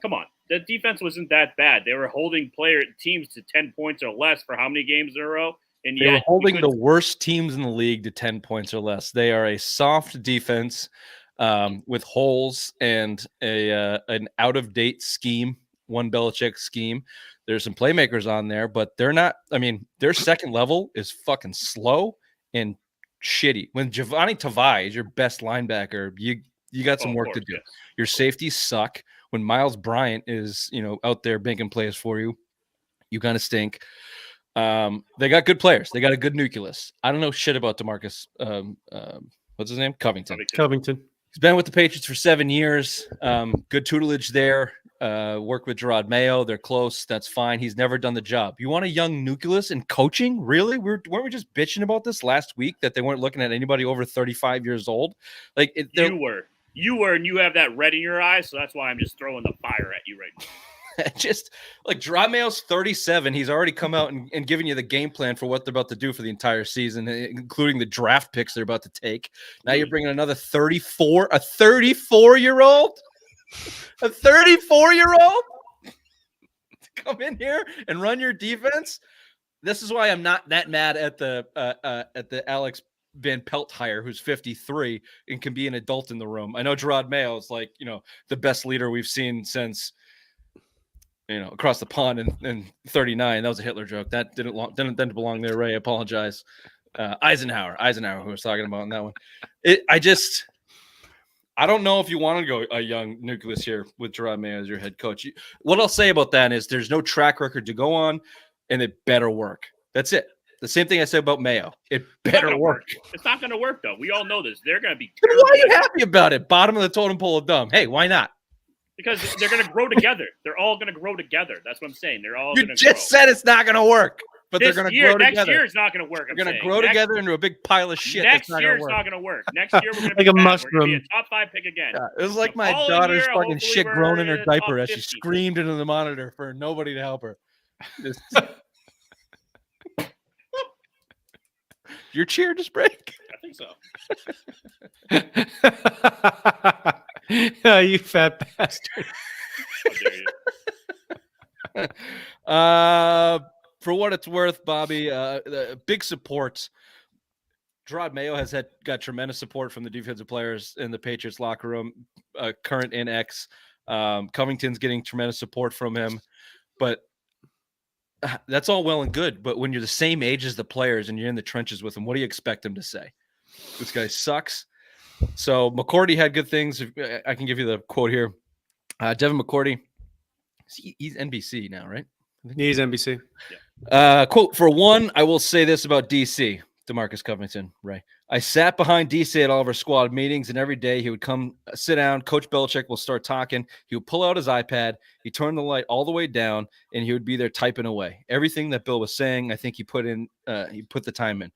Come on, the defense wasn't that bad. They were holding teams to 10 points or less for how many games in a row? And they were holding the worst teams in the league to 10 points or less. They are a soft defense with holes and an out-of-date scheme, one Belichick scheme. There's some playmakers on there, but they're not. I mean, their second level is fucking slow and shitty. When Giovanni Tavai is your best linebacker, you got some work to do. Yes. Your safeties suck. When Miles Bryant is, out there making plays for you, you kind of stink. They got good players. They got a good nucleus. I don't know shit about DeMarcus. What's his name? Covington. Covington. He's been with the Patriots for 7 years. Good tutelage there. Worked with Gerard Mayo. They're close. That's fine. He's never done the job. You want a young nucleus in coaching? Really? Weren't we just bitching about this last week that they weren't looking at anybody over 35 years old? Like you were, and you have that red in your eyes, so that's why I'm just throwing the fire at you right now. Just like Gerard Mayo's 37. He's already come out and given you the game plan for what they're about to do for the entire season, including the draft picks they're about to take. Now you're bringing another 34, a 34-year-old? A 34-year-old to come in here and run your defense. This is why I'm not that mad at the Alex Van Pelt hire, who's 53 and can be an adult in the room. I know Gerard Mayo is like, the best leader we've seen since, across the pond in 39. That was a Hitler joke. That didn't belong there, Ray. I apologize. Eisenhower, who was talking about in that one. I don't know if you want to go a young nucleus here with Gerard Mayo as your head coach. What I'll say about that is there's no track record to go on, and it better work. That's it. The same thing I said about Mayo. It better work. It's not going to work, though. We all know this. They're going to be terrible. Why are you happy about it? Bottom of the totem pole of dumb. Hey, why not? Because they're going to grow together. They're all going to grow together. That's what I'm saying. They're all going to grow. You just said it's not going to work. But they're going to grow together. Next year, it's not going to work. They're going to grow together into a big pile of shit. Next year, it's not going to work. Next year, we're going to be like a mushroom. We're going to be a top 5 pick again. Yeah, it was like my daughter's fucking shit grown in her diaper as she screamed into the monitor for nobody to help her. Your chair just break? I think so. Oh, you fat bastard. How dare you? For what it's worth, Bobby, big support. Gerard Mayo has got tremendous support from the defensive players in the Patriots locker room, current and ex. Covington's getting tremendous support from him, but that's all well and good. But when you're the same age as the players and you're in the trenches with them, what do you expect them to say? This guy sucks. So McCourty had good things. I can give you the quote here. Devin McCourty, he's NBC now, right? He's NBC. Quote, for one, I will say this about DC, DeMarcus Covington, right? I sat behind DC at all of our squad meetings, and every day he would come sit down. Coach Belichick will start talking. He would pull out his iPad. He'd turn the light all the way down, and he would be there typing away. Everything that Bill was saying, I think he put the time in.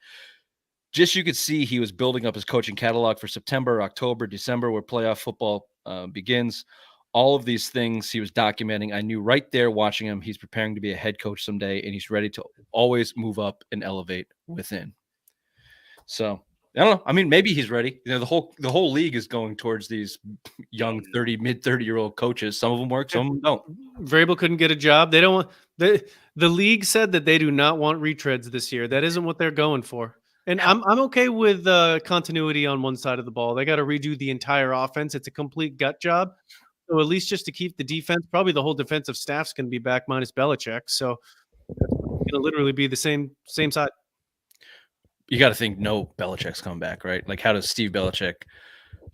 Just you could see he was building up his coaching catalog for September, October, December, where playoff football begins. All of these things he was documenting. I knew right there watching him, he's preparing to be a head coach someday, and he's ready to always move up and elevate within. So I don't know. I mean, maybe he's ready. The whole league is going towards these young mid 30-year-old coaches. Some of them work, some of them don't. Vrabel couldn't get a job. They don't want the league said that they do not want retreads this year. That isn't what they're going for. And I'm okay with continuity on one side of the ball. They got to redo the entire offense. It's a complete gut job. So at least just to keep the defense, probably the whole defensive staff's going to be back minus Belichick. So it's going to literally be the same side. You got to think no Belichick's coming back, right? Like, how does Steve Belichick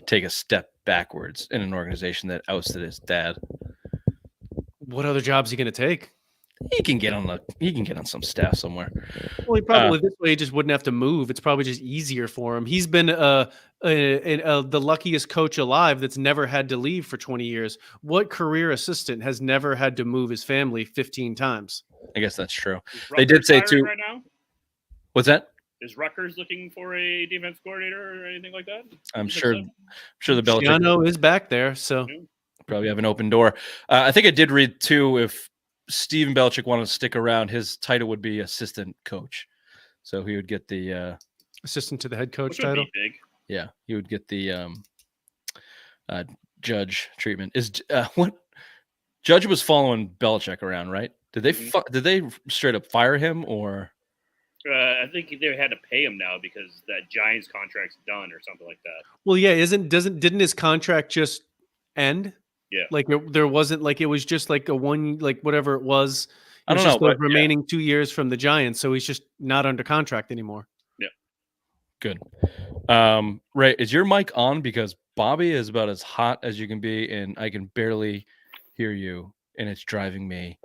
take a step backwards in an organization that ousted his dad? What other jobs is he going to take? He can get on some staff somewhere. Well, he probably this way he just wouldn't have to move. It's probably just easier for him. He's been the luckiest coach alive that's never had to leave for 20 years. What career assistant has never had to move his family 15 times? I guess that's true. They did say too. Right now? What's that? Is Rutgers looking for a defense coordinator or anything like that? I'm sure the Belichick Giano is back there, so probably have an open door. I think I did read too, if Steven Belichick wanted to stick around, his title would be assistant coach. So he would get the assistant to the head coach title. Big. Yeah, he would get the judge treatment. What Judge was following Belichick around, right? Did they straight up fire him, or? I think they had to pay him now because that Giants contract's done or something like that. Well, yeah, didn't his contract just end? Yeah, like there wasn't like it was just like a one, like whatever it was. I don't know. The remaining 2 years from the Giants, so he's just not under contract anymore. Yeah, good. Ray, is your mic on? Because Bobby is about as hot as you can be, and I can barely hear you, and it's driving me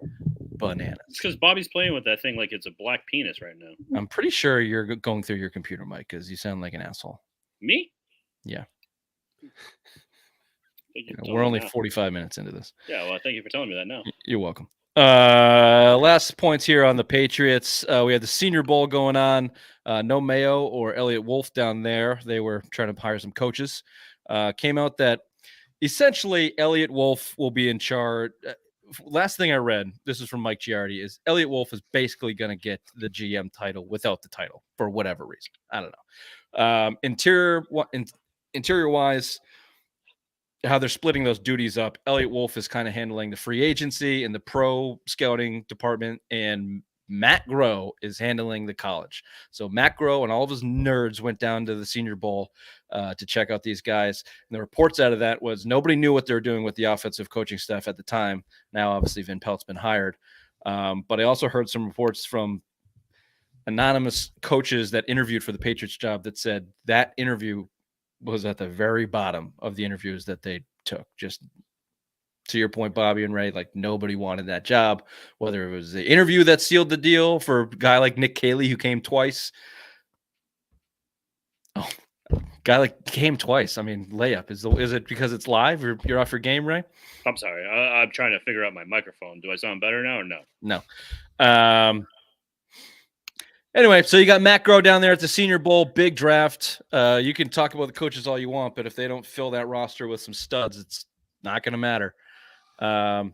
bananas. It's because Bobby's playing with that thing like it's a black penis right now. I'm pretty sure you're going through your computer mic because you sound like an asshole. Me? Yeah. We're only 45 minutes into this. Yeah, well, thank you for telling me that now. You're welcome. Last points here on the Patriots. We had the Senior Bowl going on. No Mayo or Elliott Wolf down there. They were trying to hire some coaches. Came out that essentially Elliott Wolf will be in charge. Last thing I read, this is from Mike Giardi, is Elliott Wolf is basically going to get the GM title without the title for whatever reason. I don't know. Interior wise, how they're splitting those duties up. Elliott Wolf is kind of handling the free agency and the pro scouting department, and Matt Groh is handling the college. So Matt Groh and all of his nerds went down to the Senior Bowl to check out these guys. And the reports out of that was nobody knew what they were doing with the offensive coaching staff at the time. Now, obviously, Vin Pelt's been hired. But I also heard some reports from anonymous coaches that interviewed for the Patriots job that said that interview was at the very bottom of the interviews that they took. Just to your point, Bobby and Ray, like nobody wanted that job, whether it was the interview that sealed the deal for a guy like Nick Caley, who came twice. Oh, guy like came twice. I mean, layup. Is it because it's live or you're off your game, Ray? I'm sorry. I'm trying to figure out my microphone. Do I sound better now or no? No. Anyway, so you got Matt Groh down there at the Senior Bowl, big draft. You can talk about the coaches all you want, but if they don't fill that roster with some studs, it's not going to matter. And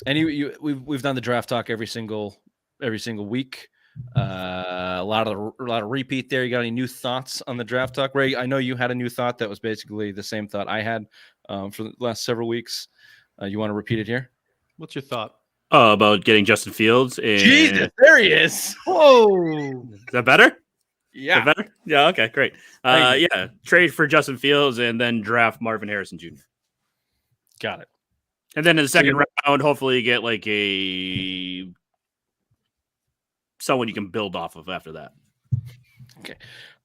we've done the draft talk every single week. A lot of repeat there. You got any new thoughts on the draft talk, Ray? I know you had a new thought that was basically the same thought I had for the last several weeks. You want to repeat it here? What's your thought? About getting Justin Fields. And... Jesus, there he is. Whoa. Is that better? Yeah. Is that better? Yeah. Okay, great. Yeah. Trade for Justin Fields and then draft Marvin Harrison Jr. Got it. And then in the second round, hopefully you get like someone you can build off of after that. Okay.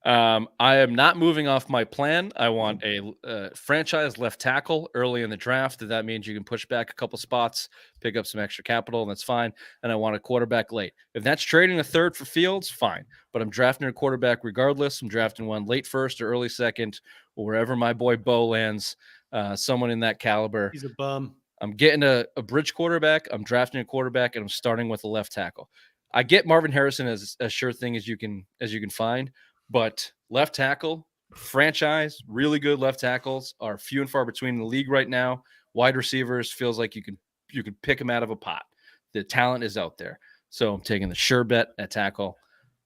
I am not moving off my plan. I want a franchise left tackle early in the draft. That means you can push back a couple spots, pick up some extra capital, and that's fine. And I want a quarterback late. If that's trading a third for Fields, fine. But I'm drafting a quarterback regardless. I'm drafting one late first or early second, or wherever my boy Bo lands, someone in that caliber. He's a bum. I'm getting a bridge quarterback. I'm drafting a quarterback, and I'm starting with a left tackle. I get Marvin Harrison as a sure thing as you can find. But left tackle, franchise, really good left tackles are few and far between in the league right now. Wide receivers feels like you can pick them out of a pot. The talent is out there. So I'm taking the sure bet at tackle,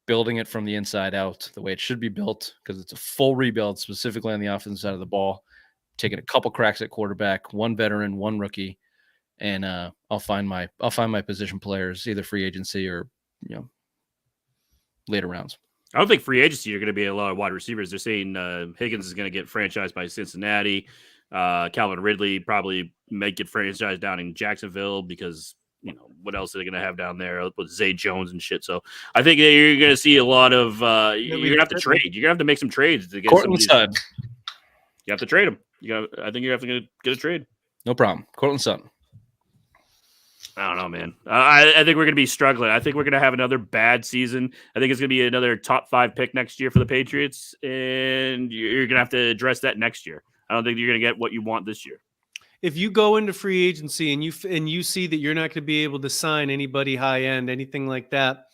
building it from the inside out the way it should be built because it's a full rebuild specifically on the offensive side of the ball. Taking a couple cracks at quarterback, one veteran, one rookie, and I'll find my position players, either free agency or later rounds. I don't think free agency you're going to be a lot of wide receivers. They're saying Higgins is going to get franchised by Cincinnati. Calvin Ridley probably may get franchised down in Jacksonville because, what else are they going to have down there with Zay Jones and shit? So I think you're going to see a lot of you're going to have to trade. You're going to have to make some trades to get Cortland Sutton. You have to trade him. I think you have to get a trade. No problem. Cortland Sutton. I don't know, man. I think we're going to be struggling. I think we're going to have another bad season. I think it's going to be another top 5 pick next year for the Patriots, and you're going to have to address that next year. I don't think you're going to get what you want this year. If you go into free agency and you see that you're not going to be able to sign anybody high end, anything like that,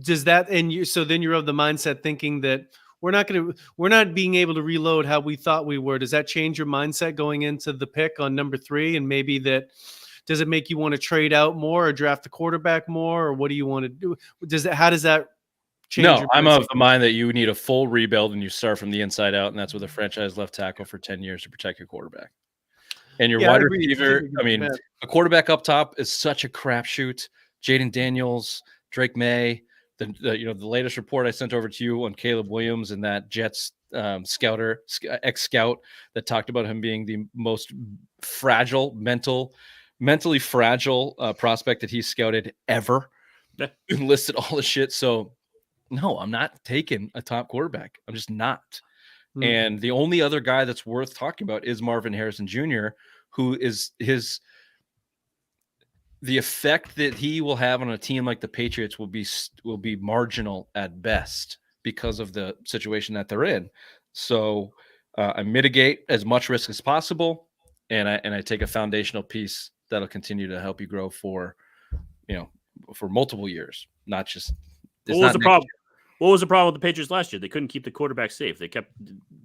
does that so then you're of the mindset thinking that we're not being able to reload how we thought we were. Does that change your mindset going into the pick on number 3, and maybe that? Does it make you want to trade out more or draft the quarterback more, or what do you want to do? How does that change? No, I'm of the mind that you need a full rebuild and you start from the inside out, and that's with a franchise left tackle for 10 years to protect your quarterback. And your wide receiver, a quarterback up top is such a crapshoot. Jaden Daniels, Drake May, the latest report I sent over to you on Caleb Williams and that Jets ex-scout that talked about him being the most fragile mentally fragile prospect that he's scouted ever. And listed all the shit. So no, I'm not taking a top quarterback. I'm just not. Mm-hmm. And the only other guy that's worth talking about is Marvin Harrison Jr., who is the effect that he will have on a team like the Patriots will be marginal at best because of the situation that they're in. So I mitigate as much risk as possible. and I take a foundational piece that'll continue to help you grow for multiple years, not just. What was the problem? What was the problem with the Patriots last year? They couldn't keep the quarterback safe. They kept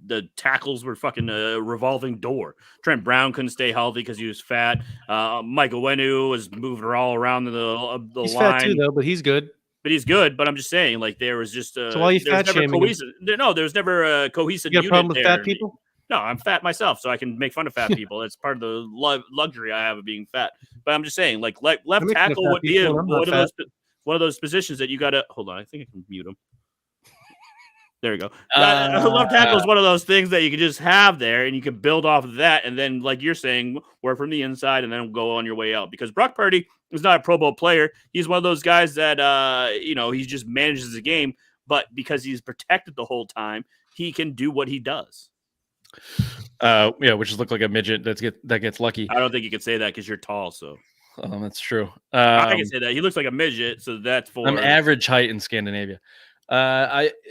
the tackles were fucking a revolving door. Trent Brown couldn't stay healthy because he was fat. Michael Wenu was moving all around the He's line. fat too, though, but he's good. But he's good. But I'm just saying, like there was just so why are you fat shaming him? No, there was never a cohesive. You got a problem with fat people? No, I'm fat myself, so I can make fun of fat people. It's part of the luxury I have of being fat. But I'm just saying, like left tackle would be one of those positions that you got to hold on. I think I can mute him. There you go. Left tackle is one of those things that you can just have there, and you can build off of that, and then, like you're saying, work from the inside, and then go on your way out. Because Brock Purdy is not a Pro Bowl player. He's one of those guys that he just manages the game, but because he's protected the whole time, he can do what he does. Which is look like a midget that gets lucky. I don't think you can say that because you're tall. So that's true. I can say that he looks like a midget, so that's for I'm average height in Scandinavia.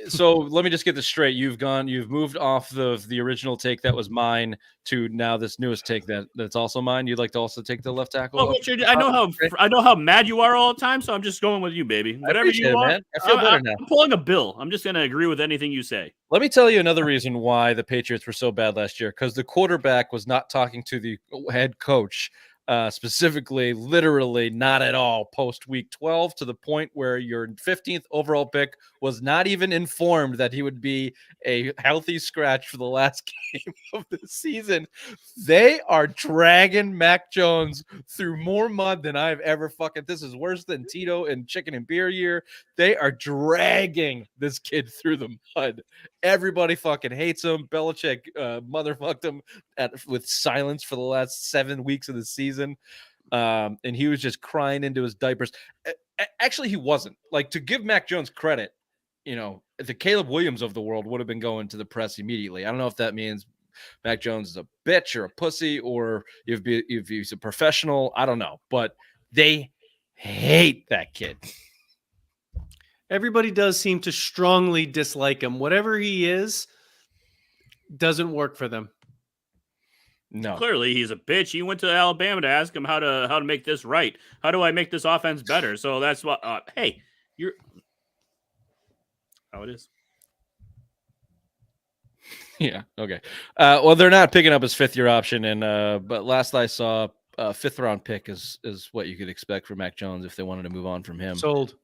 So let me just get this straight. You've moved off the original take that was mine to now this newest take that's also mine. You'd like to also take the left tackle? Oh, Richard, I know how mad you are all the time, so I'm just going with you, baby. Whatever you want. Man. I feel better now. I'm pulling a bill. I'm just gonna agree with anything you say. Let me tell you another reason why the Patriots were so bad last year, because the quarterback was not talking to the head coach. Specifically, literally not at all post week 12, to the point where your 15th overall pick was not even informed that he would be a healthy scratch for the last game of the season. They are dragging Mac Jones through more mud than I've ever this is worse than Tito and chicken and beer year. They are dragging this kid through the mud. Everybody fucking hates him. Belichick motherfucked him with silence for the last 7 weeks of the season. And he was just crying into his diapers. Actually, he wasn't. Like, to give Mac Jones credit, the Caleb Williams of the world would have been going to the press immediately. I don't know if that means Mac Jones is a bitch or a pussy, or if he's a professional. I don't know. But they hate that kid. Everybody does seem to strongly dislike him. Whatever he is, doesn't work for them. No. Clearly, he's a bitch. He went to Alabama to ask him how to make this right. How do I make this offense better? So that's what. Hey, you're how it is. Yeah. Okay. Well, they're not picking up his 5th-year option, and but last I saw, 5th-round pick is what you could expect for Mac Jones if they wanted to move on from him. Sold.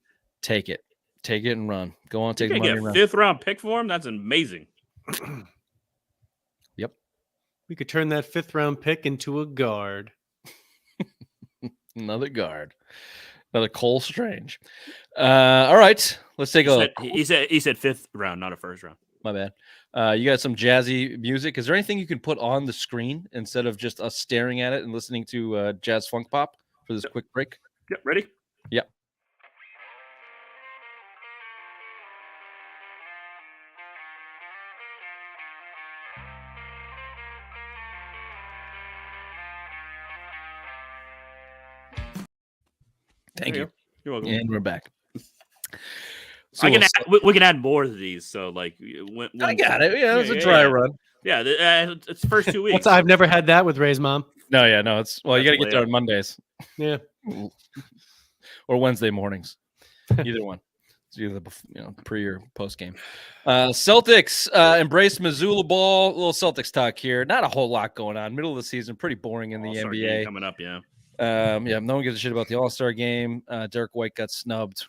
Take it and run. Go on, take the money and run. 5th-round pick for him. That's amazing. Yep. We could turn that 5th-round pick into a guard. Another guard. Another Cole Strange. All right. Let's take a look. He said 5th round, not a 1st round. My bad. You got some jazzy music. Is there anything you can put on the screen instead of just us staring at it and listening to jazz funk pop for this quick break? Yep. Ready? Yep. Thank you. You're welcome. And we're back. So we can add more of these. So like, I got it. Yeah, it's a dry run. Yeah, it's the first 2 weeks. I've never had that with Ray's mom. No, you got to get there on Mondays. Yeah, or Wednesday mornings. Either one. It's either pre or post game. Celtics embrace Missoula ball. A little Celtics talk here. Not a whole lot going on. Middle of the season, pretty boring in the NBA. Coming up, yeah. No one gives a shit about the All-Star game. Derek White got snubbed.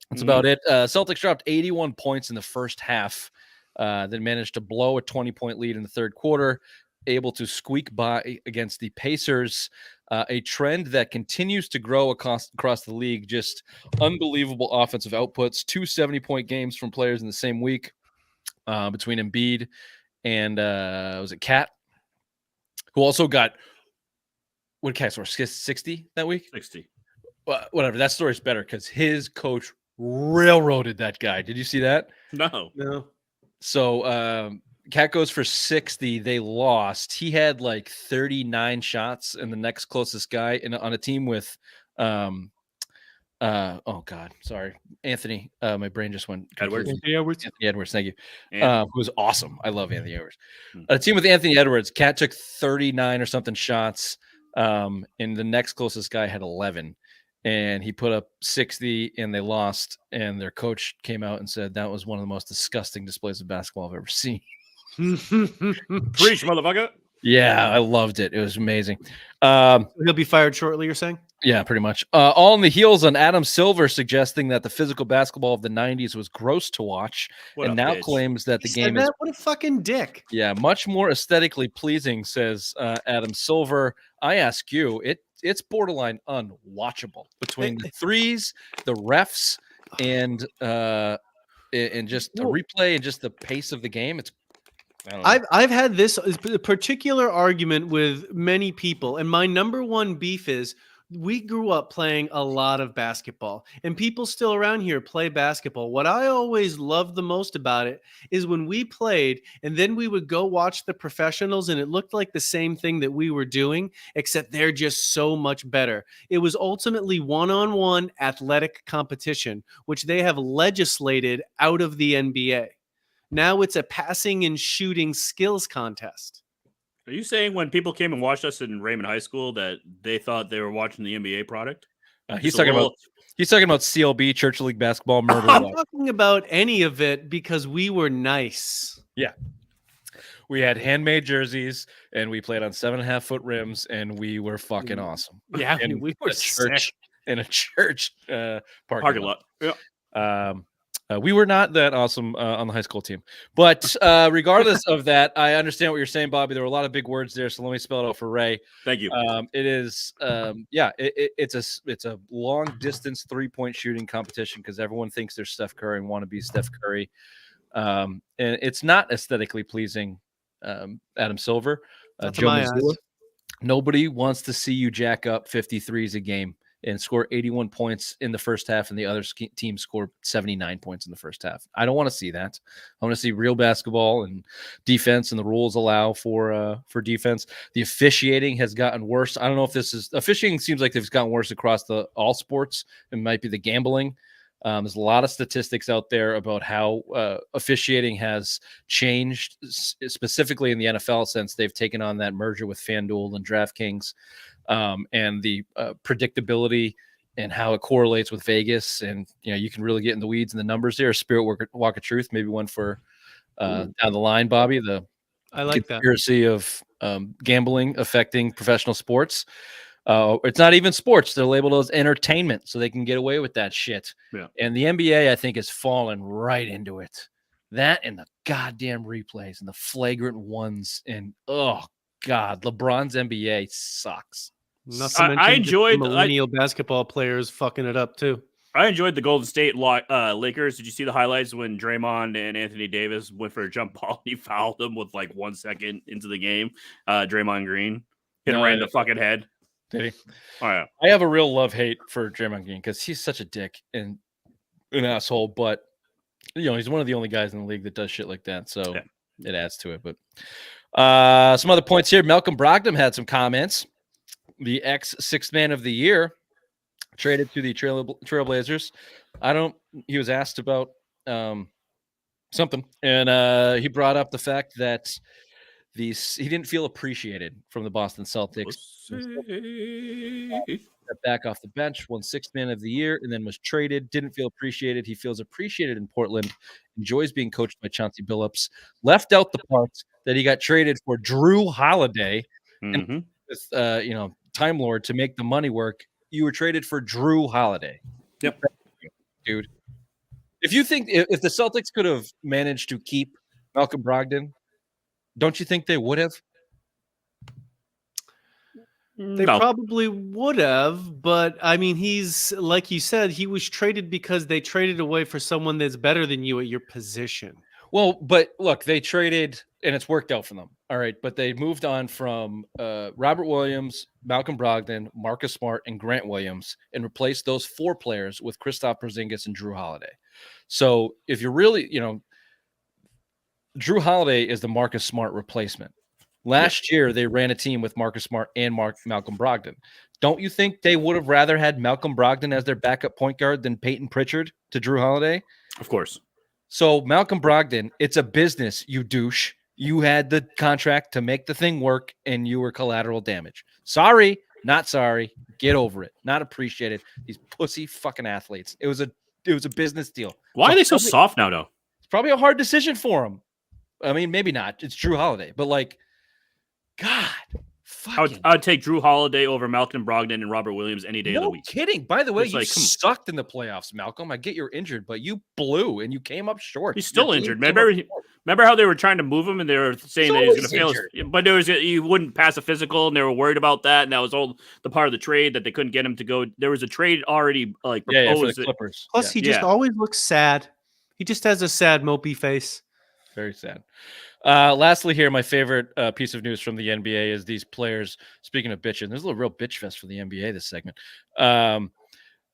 That's about it. Celtics dropped 81 points in the first half, then managed to blow a 20-point lead in the third quarter, able to squeak by against the Pacers, a trend that continues to grow across the league. Just unbelievable offensive outputs, 2 70-point games from players in the same week between Embiid and was it Cat, who also got – what Cat score, 60 that week? 60. Whatever. That story's better because his coach railroaded that guy. Did you see that? No. So Cat goes for 60. They lost. He had like 39 shots, and the next closest guy on a team with Oh God, sorry, Anthony. My brain just went Edwards. completely- Edwards. Anthony Edwards, thank you. And Who was awesome. I love Anthony Edwards. Hmm. A team with Anthony Edwards. Cat took 39 or something shots, and the next closest guy had 11, and he put up 60, and they lost. And their coach came out and said that was one of the most disgusting displays of basketball I've ever seen. preach, motherfucker. Yeah, I loved it. It was amazing. He'll be fired shortly, you're saying? Yeah, pretty much. All on the heels on Adam Silver suggesting that the physical basketball of the 90s was gross to watch, What and a now bitch. claims that the He game said is that? What a fucking dick. much more aesthetically pleasing, says Adam Silver. I ask you, it's borderline unwatchable between the threes, the refs, and just the replay and just the pace of the game. It's I don't know. I've had this particular argument with many people, and my number one beef is we grew up playing a lot of basketball, and people still around here play basketball. What I always loved the most about it is when we played, and then we would go watch the professionals, and it looked like the same thing that we were doing, except they're just so much better. It was ultimately one-on-one athletic competition, which they have legislated out of the NBA. Now it's a passing and shooting skills contest. Are you saying when people came and watched us in Raymond High School that they thought they were watching the NBA product? He's talking about CLB, Church League basketball murder. I'm talking about any of it because we were nice. Yeah. We had handmade jerseys and we played on 7.5-foot rims and we were fucking awesome. Yeah, and we were sick. In a church parking lot. Yeah. We were not that awesome on the high school team. But regardless of that, I understand what you're saying, Bobby. There were a lot of big words there, so let me spell it out for Ray. Thank you. It is, it's a long distance 3-point shooting competition because everyone thinks they're Steph Curry and want to be Steph Curry. And it's not aesthetically pleasing, Adam Silver. To my eyes. Nobody wants to see you jack up 53s a game and score 81 points in the first half, and the other team score 79 points in the first half. I don't want to see that. I want to see real basketball and defense, and the rules allow for defense. The officiating has gotten worse. I don't know if this is officiating. Seems like it's gotten worse across all sports. It might be the gambling. There's a lot of statistics out there about how officiating has changed, specifically in the NFL since they've taken on that merger with FanDuel and DraftKings. And the predictability and how it correlates with Vegas. And, you can really get in the weeds and the numbers there. Spirit walk of truth, maybe one for down the line, Bobby, I like that. conspiracy of gambling affecting professional sports. It's not even sports. They're labeled as entertainment, so they can get away with that shit. Yeah. And the NBA, I think, has fallen right into it. That and the goddamn replays and the flagrant ones. And, oh, God, LeBron's NBA sucks. Not to mention enjoyed millennial basketball players fucking it up too. I enjoyed the Golden State Lakers. Did you see the highlights when Draymond and Anthony Davis went for a jump ball and he fouled them with like 1 second into the game? Draymond Green hit him right in the fucking head. Did he? Oh yeah. I have a real love-hate for Draymond Green because he's such a dick and an asshole. But he's one of the only guys in the league that does shit like that. So it adds to it. But some other points here. Malcolm Brogdon had some comments. The ex-sixth man of the year traded to the Trailblazers. He was asked about something, and he brought up the fact that he didn't feel appreciated from the Boston Celtics. Back off the bench, won sixth man of the year, and then was traded. Didn't feel appreciated. He feels appreciated in Portland. Enjoys being coached by Chauncey Billups. Left out the parts that he got traded for Drew Holiday, and with Time Lord to make the money work. You were traded for Drew Holiday. Yep, dude. If you think if the Celtics could have managed to keep Malcolm Brogdon, don't you think they would have? They probably would have, but I mean, he's like you said, he was traded because they traded away for someone that's better than you at your position. Well, but look, they traded and it's worked out for them. All right, but they moved on from Robert Williams, Malcolm Brogdon, Marcus Smart, and Grant Williams, and replaced those four players with Kristaps Porzingis and Drew Holiday. So if you're really, Drew Holiday is the Marcus Smart replacement. Last year, they ran a team with Marcus Smart and Malcolm Brogdon. Don't you think they would have rather had Malcolm Brogdon as their backup point guard than Peyton Pritchard to Drew Holiday? Of course. So Malcolm Brogdon, it's a business, you douche. You had the contract to make the thing work, and you were collateral damage. Sorry, not sorry. Get over it. Not appreciated. These pussy fucking athletes. It was a business deal. Why are they so soft now, though? It's probably a hard decision for him. I mean, maybe not. It's Drew Holiday, but like, God. I would take Drew Holiday over Malcolm Brogdon and Robert Williams any day of the week. No kidding. By the way, It's you like, come on. sucked in the playoffs, Malcolm. I get you're injured, but you blew and you came up short. He's still Your team injured. came up short. Remember how they were trying to move him and they were saying that he was going to fail, injured. but he wouldn't pass a physical, and they were worried about that, and that was all the part of the trade that they couldn't get him to go. There was a trade already like Yeah, for proposed. the Clippers. Plus, Yeah. he just always looks sad. He just has a sad, mopey face. Very sad. Lastly, here, my favorite piece of news from the NBA is these players. Speaking of bitching, there's a little real bitch fest for the NBA this segment.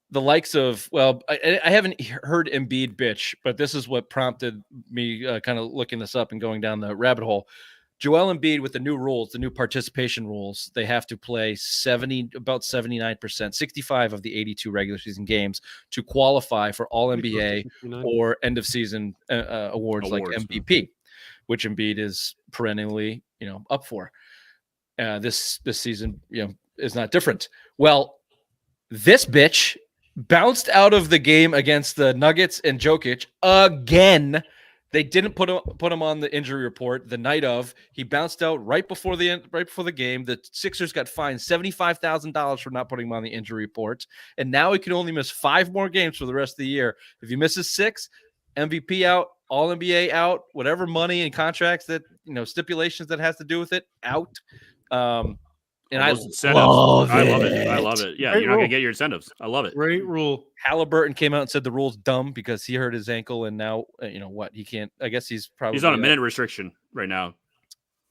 The likes of, well, I haven't heard Embiid bitch, but this is what prompted me kind of looking this up and going down the rabbit hole. Joel Embiid, with the new rules, the new participation rules, they have to play about 79%, 65 of the 82 regular season games to qualify for All NBA or end of season awards like MVP, which Embiid is perennially, up for. This season, is not different. Well, this bitch bounced out of the game against the Nuggets and Jokic again. They didn't put him on the injury report the night of. He bounced out right before the game. The Sixers got fined $75,000 for not putting him on the injury report, and now he can only miss 5 more games for the rest of the year. If he misses 6, MVP out, All NBA out, whatever money and contracts that stipulations that has to do with it out. And I love it. I love it. Yeah, Great you're not rule. gonna get your incentives. I love it. Great rule. Halliburton came out and said the rule's dumb because he hurt his ankle, and now what? He can't. I guess he's probably on a minute restriction right now.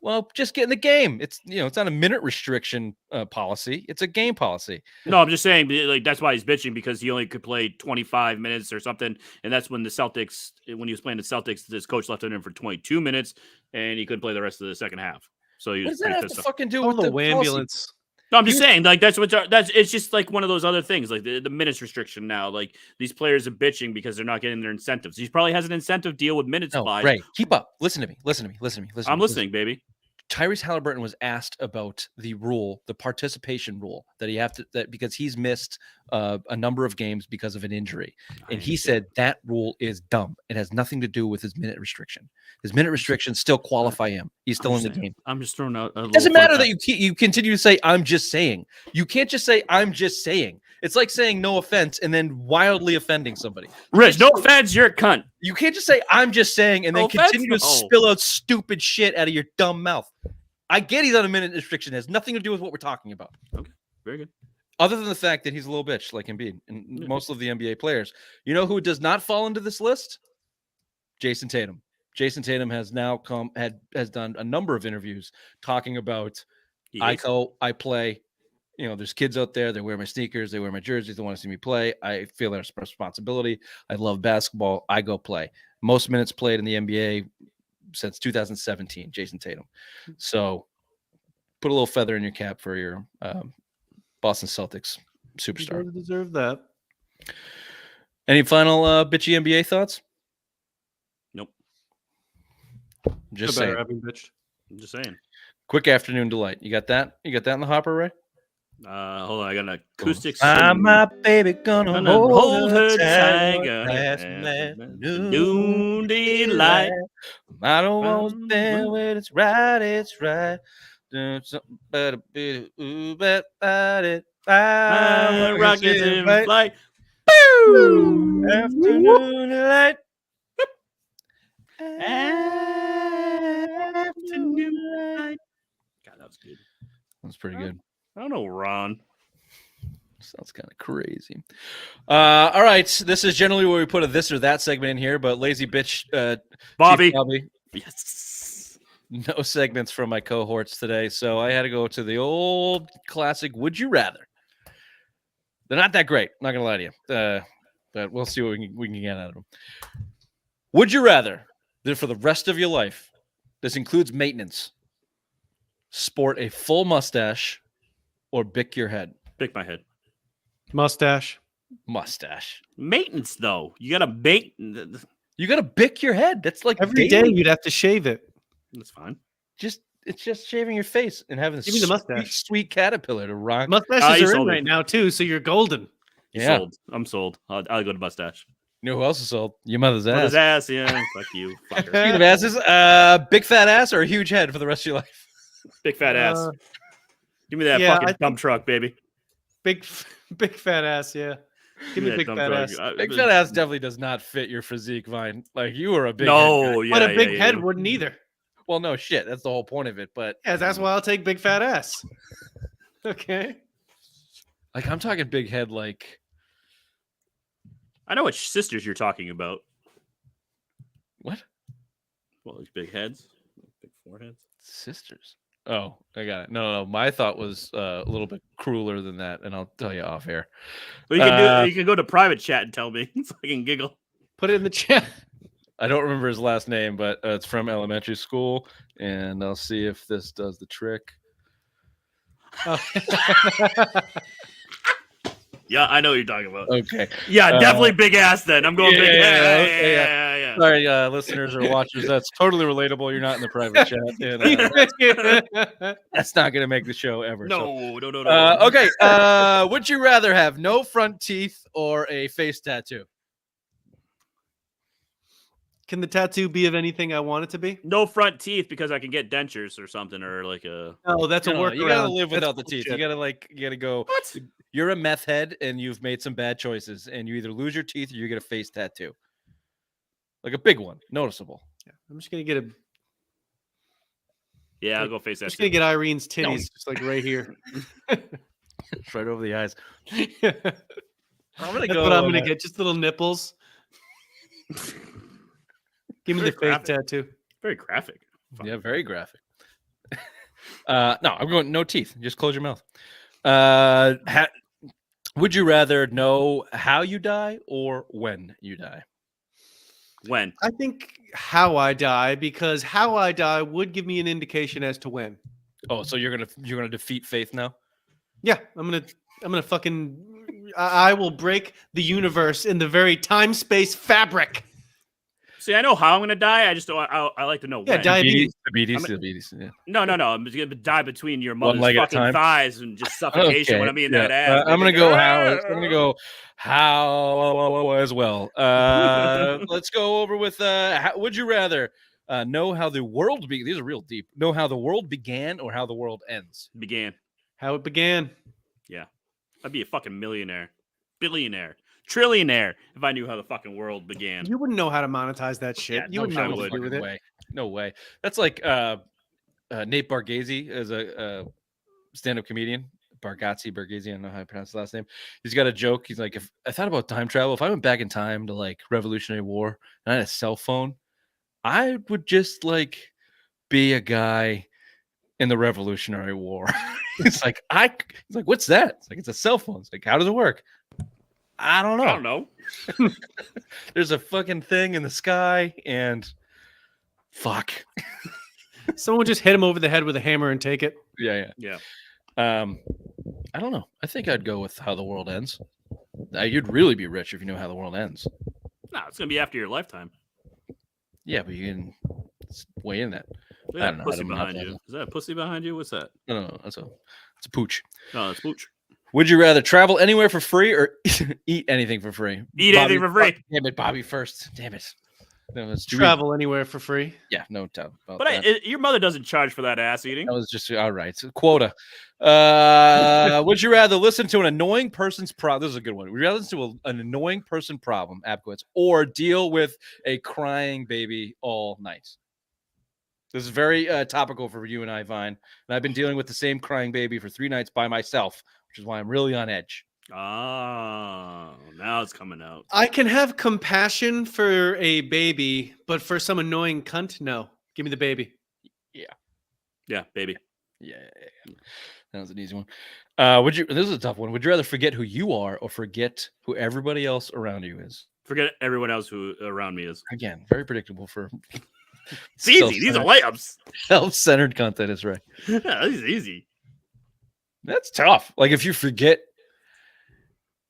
Well, just get in the game. It's it's not a minute restriction policy. It's a game policy. No, I'm just saying, like, that's why he's bitching, because he only could play 25 minutes or something, and that's when when he was playing the Celtics, his coach left him in for 22 minutes, and he couldn't play the rest of the second half. So he What was does that pretty have pissed to off. fucking do Oh, with the the ambulance. No, I'm just saying, like, it's just like one of those other things, like the minutes restriction now. Like, these players are bitching because they're not getting their incentives. He probably has an incentive deal with minutes. No, Ray, keep up. Listen to me. I'm listening, baby. Tyrese Halliburton was asked about the rule, the participation rule, that because he's missed a number of games because of an injury. And he said that rule is dumb. It has nothing to do with his minute restriction. His minute restrictions still qualify him. He's still in the game. I'm just throwing out. It doesn't matter that you continue to say, I'm just saying. You can't just say, I'm just saying. It's like saying no offense and then wildly offending somebody. Rich, no offense, you're a cunt. You can't just say, I'm just saying, and then continue to spill out stupid shit out of your dumb mouth. I get he's on a minute restriction. It has nothing to do with what we're talking about. Okay, very good. Other than the fact that he's a little bitch like Embiid and most of the NBA players. You know who does not fall into this list? Jason Tatum. Jason Tatum has now has done a number of interviews talking about I play. There's kids out there. They wear my sneakers. They wear my jerseys. They want to see me play. I feel their responsibility. I love basketball. I go play. Most minutes played in the NBA since 2017, Jason Tatum. So put a little feather in your cap for your Boston Celtics superstar. You deserve that. Any final bitchy NBA thoughts? Nope. Just saying. I'm just saying. Quick afternoon delight. You got that? You got that in the hopper, Ray? Hold on. I got an acoustic. My baby gonna hold her tiger. Noon delight. I don't want to spend when it's right. It's right. Do something better. Ooh, bet about it. Rockets in flight. Boom! Afternoon delight. Afternoon delight. God, that was good. That's pretty good. I don't know, Ron. Sounds kind of crazy. All right. This is generally where we put a this or that segment in here, but lazy bitch Bobby. Yes. No segments from my cohorts today, so I had to go to the old classic Would You Rather. They're not that great, not going to lie to you. But we'll see what we can get out of them. Would you rather that for the rest of your life, this includes maintenance, sport a full mustache or bick your head? Pick my head. Mustache. Mustache. Maintenance though. You gotta make. You gotta bick your head. That's like Every daily. day you'd have to shave it. That's fine. It's just shaving your face and having Give me the mustache. sweet caterpillar to rock. Mustaches you are in sold me. right now too, so you're golden. Yeah. Sold. I'm sold. I'll go to mustache. You know who else is sold? Your mother's ass. Mother's ass. Yeah. Fuck you, fucker. Speaking of asses, big fat ass or a huge head for the rest of your life? Big fat ass. Give me that yeah, fucking dump truck, baby. Big fat ass. Yeah. Give me that big dump fat truck. ass. Big fat ass definitely does not fit your physique, Vine. Like you are a big No, head guy. yeah, But a big yeah, head yeah. wouldn't either. Well, no shit. That's the whole point of it. But Yeah, that's why I'll take big fat ass. Okay. like I'm talking big head, like I know which sisters you're talking about. what? Well, like big heads, big foreheads. Sisters. Oh, I got it. No. My thought was a little bit crueler than that, and I'll tell you off air. Well, you can do. You can go to private chat and tell me so I can giggle. Put it in the chat. I don't remember his last name, but it's from elementary school, and I'll see if this does the trick. Oh. Yeah, I know what you're talking about. Okay. Yeah, definitely big ass. Then I'm going big. okay, Yeah. Sorry, listeners or watchers. That's totally relatable. You're not in the private chat. And, that's not going to make the show ever. No. Okay. Would you rather have no front teeth or a face tattoo? Can the tattoo be of anything I want it to be? No front teeth because I can get dentures or something or like a. No, that's a No, workaround. you gotta live That's without the teeth. You bullshit. gotta go. What? You're a meth head and you've made some bad choices, and you either lose your teeth or you get a face tattoo, like a big one, noticeable. Yeah, I'm just gonna get a. Yeah, I'll go face I'm that. just gonna get Irene's titties, No. just like right here. It's right over the eyes. That's I'm gonna what I'm gonna get. Just little nipples. Give me the Very face tattoo. Very graphic. Yeah, very graphic. No, I'm going no teeth. Just close your mouth. Would you rather know how you die or when you die? When? I think how I die, because how I die would give me an indication as to when. Oh, so you're gonna defeat faith now? Yeah, I'm gonna fucking. I will break the universe in the very time-space fabric. See, I know how I'm gonna die. I just don't. I like to know Yeah, when. diabetes. Diabetes. Yeah. No. I'm just gonna die between your One mother's leg at a fucking time? thighs and just suffocation Okay, when I'm eating yeah. that ass. I'm gonna baby. go how. I'm gonna go how as well. Let's go over with. Would you rather know how the world These are real deep. Know how the world began or how the world ends? Began. How it began. Yeah, I'd be a fucking millionaire, billionaire, trillionaire if I knew how the fucking world began. You wouldn't know how to monetize that shit. Yeah, you no wouldn't know shot what to would. do with it. Way. No way. That's like Nate Bargatze is a stand-up comedian. Bargatze, I don't know how to pronounce his last name. He's got a joke. He's like, if I thought about time travel, if I went back in time to like Revolutionary War and I had a cell phone, I would just like be a guy in the Revolutionary War. He's like, what's that? It's like, it's a cell phone. It's like, how does it work? I don't know. I don't know. There's a fucking thing in the sky and fuck. Someone just hit him over the head with a hammer and take it. Yeah. I don't know. I think I'd go with how the world ends. You'd really be rich if you know how the world ends. No, it's gonna be after your lifetime. Yeah, but you can weigh in that. Look I at don't that know. pussy behind you. Is that a pussy behind you? What's that? No, it's a pooch. No, that's pooch. Would you rather travel anywhere for free or eat anything for free? Eat anything for free. Damn it, Bobby first. Damn it. No, it's Travel anywhere for free. Yeah, no doubt about But that. your mother doesn't charge for that ass eating. That was just all right. So quota. Would you rather listen to an annoying person's problem? This is a good one. Would you rather listen to an annoying person problem, Abkowitz, or deal with a crying baby all night? This is very topical for you and I, Vine. And I've been dealing with the same crying baby for 3 nights by myself, which is why I'm really on edge. Oh, now it's coming out. I can have compassion for a baby, but for some annoying cunt, no. Give me the baby. Yeah, baby. Yeah. That was an easy one. This is a tough one. Would you rather forget who you are or forget who everybody else around you is? Forget everyone else who around me is. Again, very predictable for It's easy. These are layups. self-centered content is right. Yeah, this is easy. That's tough. Like if you forget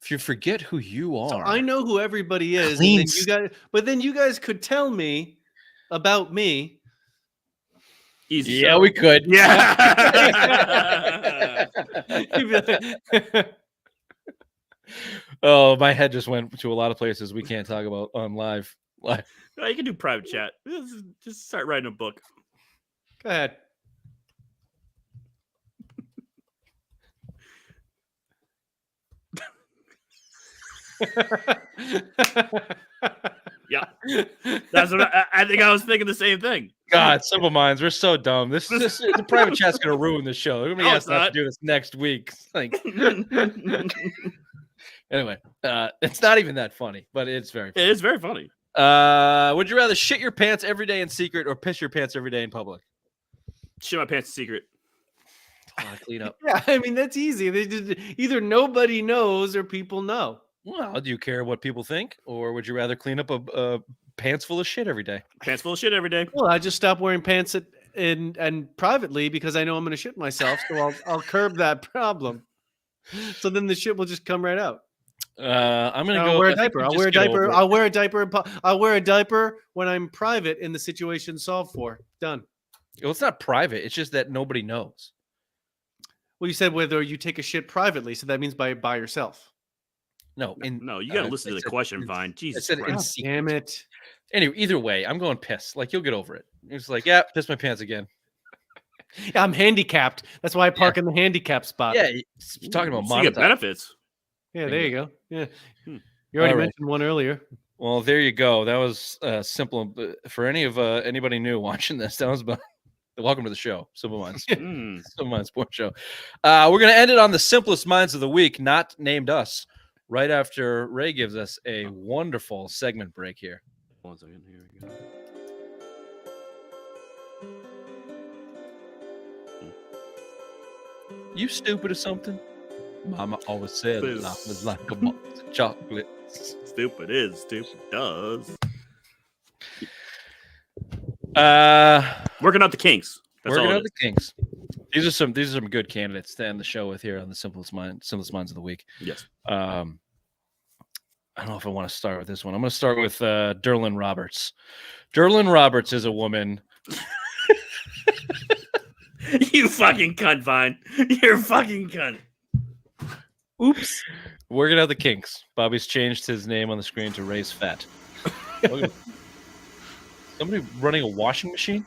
If you forget who you are, So I know who everybody is, Clean and then you guys could tell me about me. Easy. Yeah, sell. we could. Yeah. You'd be like, Oh, my head just went to a lot of places we can't talk about on live. You can do private chat. Just start writing a book. Go ahead. Yeah, that's what I think. I was thinking the same thing. God, simple minds, we're so dumb. The private chat's gonna ruin the show. They're gonna be asked not to do this next week. Like, anyway, it's not even that funny, but it's very funny. It is very funny. Would you rather shit your pants every day in secret or piss your pants every day in public? Shit my pants in secret. Clean up. Yeah, I mean that's easy. They just either nobody knows or people know. Well, do you care what people think, or would you rather clean up a pants full of shit every day? Pants full of shit every day. Well, I just stop wearing pants and privately because I know I'm going to shit myself, so I'll curb that problem. So then the shit will just come right out. I'm gonna I'll go. wear a diaper. I'll wear a diaper. I'll wear a diaper. I'll wear a diaper when I'm private in the situation solved for. Done. Well, it's not private. It's just that nobody knows. Well, you said whether you take a shit privately, so that means by yourself. No, No, you got to listen to the question, Vine. Jesus Christ. Damn it. Anyway, either way, I'm going piss. Like, you'll get over it. It's like, yeah, piss my pants again. Yeah, I'm handicapped. That's why I park in the handicap spot. Yeah, you're talking about So you get benefits. Yeah, there you go. Yeah. You already mentioned one earlier. Well, there you go. That was simple. For anybody new watching this, that was about welcome to the show. Simple Minds. Simple Minds Sports Show. We're going to end it on the simplest minds of the week, not named us, right after Ray gives us a wonderful segment break here. 1 second. Here we go. You stupid or something? Mama always said life was like a box of chocolates. Stupid is, stupid does. Working out the kinks. Working out the kinks. These are some good candidates to end the show with here on the simplest minds of the week. Yes. I don't know if I want to start with this one. I'm going to start with Derlin Roberts. Derlin Roberts is a woman. You fucking cunt, Vine. You're a fucking cunt. Oops. Working out the kinks. Bobby's changed his name on the screen to Ray's Fat. Somebody running a washing machine?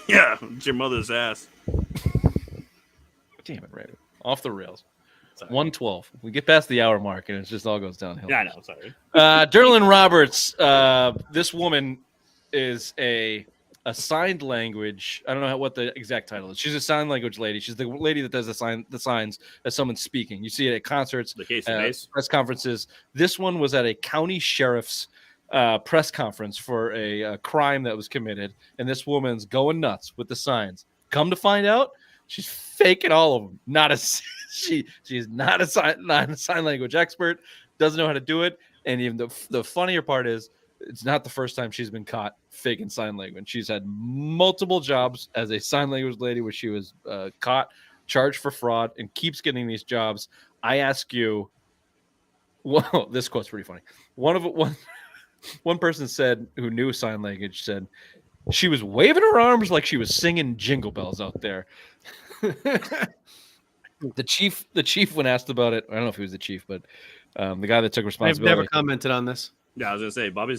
Yeah, it's your mother's ass. Damn it, Ray. Off the rails. 1:12. We get past the hour mark and it just all goes downhill. Yeah, I know. Sorry. Derlin Roberts. This woman is a signed language. I don't know what the exact title is. She's a sign language lady. She's the lady that does the signs as someone's speaking. You see it at concerts, The case press conferences. This one was at a county sheriff's press conference for a crime that was committed, and this woman's going nuts with the signs. Come to find out, she's faking all of them. She's not a sign language expert. Doesn't know how to do it. And even the funnier part is, it's not the first time she's been caught faking sign language. She's had multiple jobs as a sign language lady where she was caught, charged for fraud, and keeps getting these jobs. I ask you, well, this quote's pretty funny. One person said, who knew sign language, said she was waving her arms like she was singing Jingle Bells out there. The chief, when asked about it, I don't know if he was the chief, but the guy that took responsibility. I've never commented on this. Yeah, I was gonna say Bobby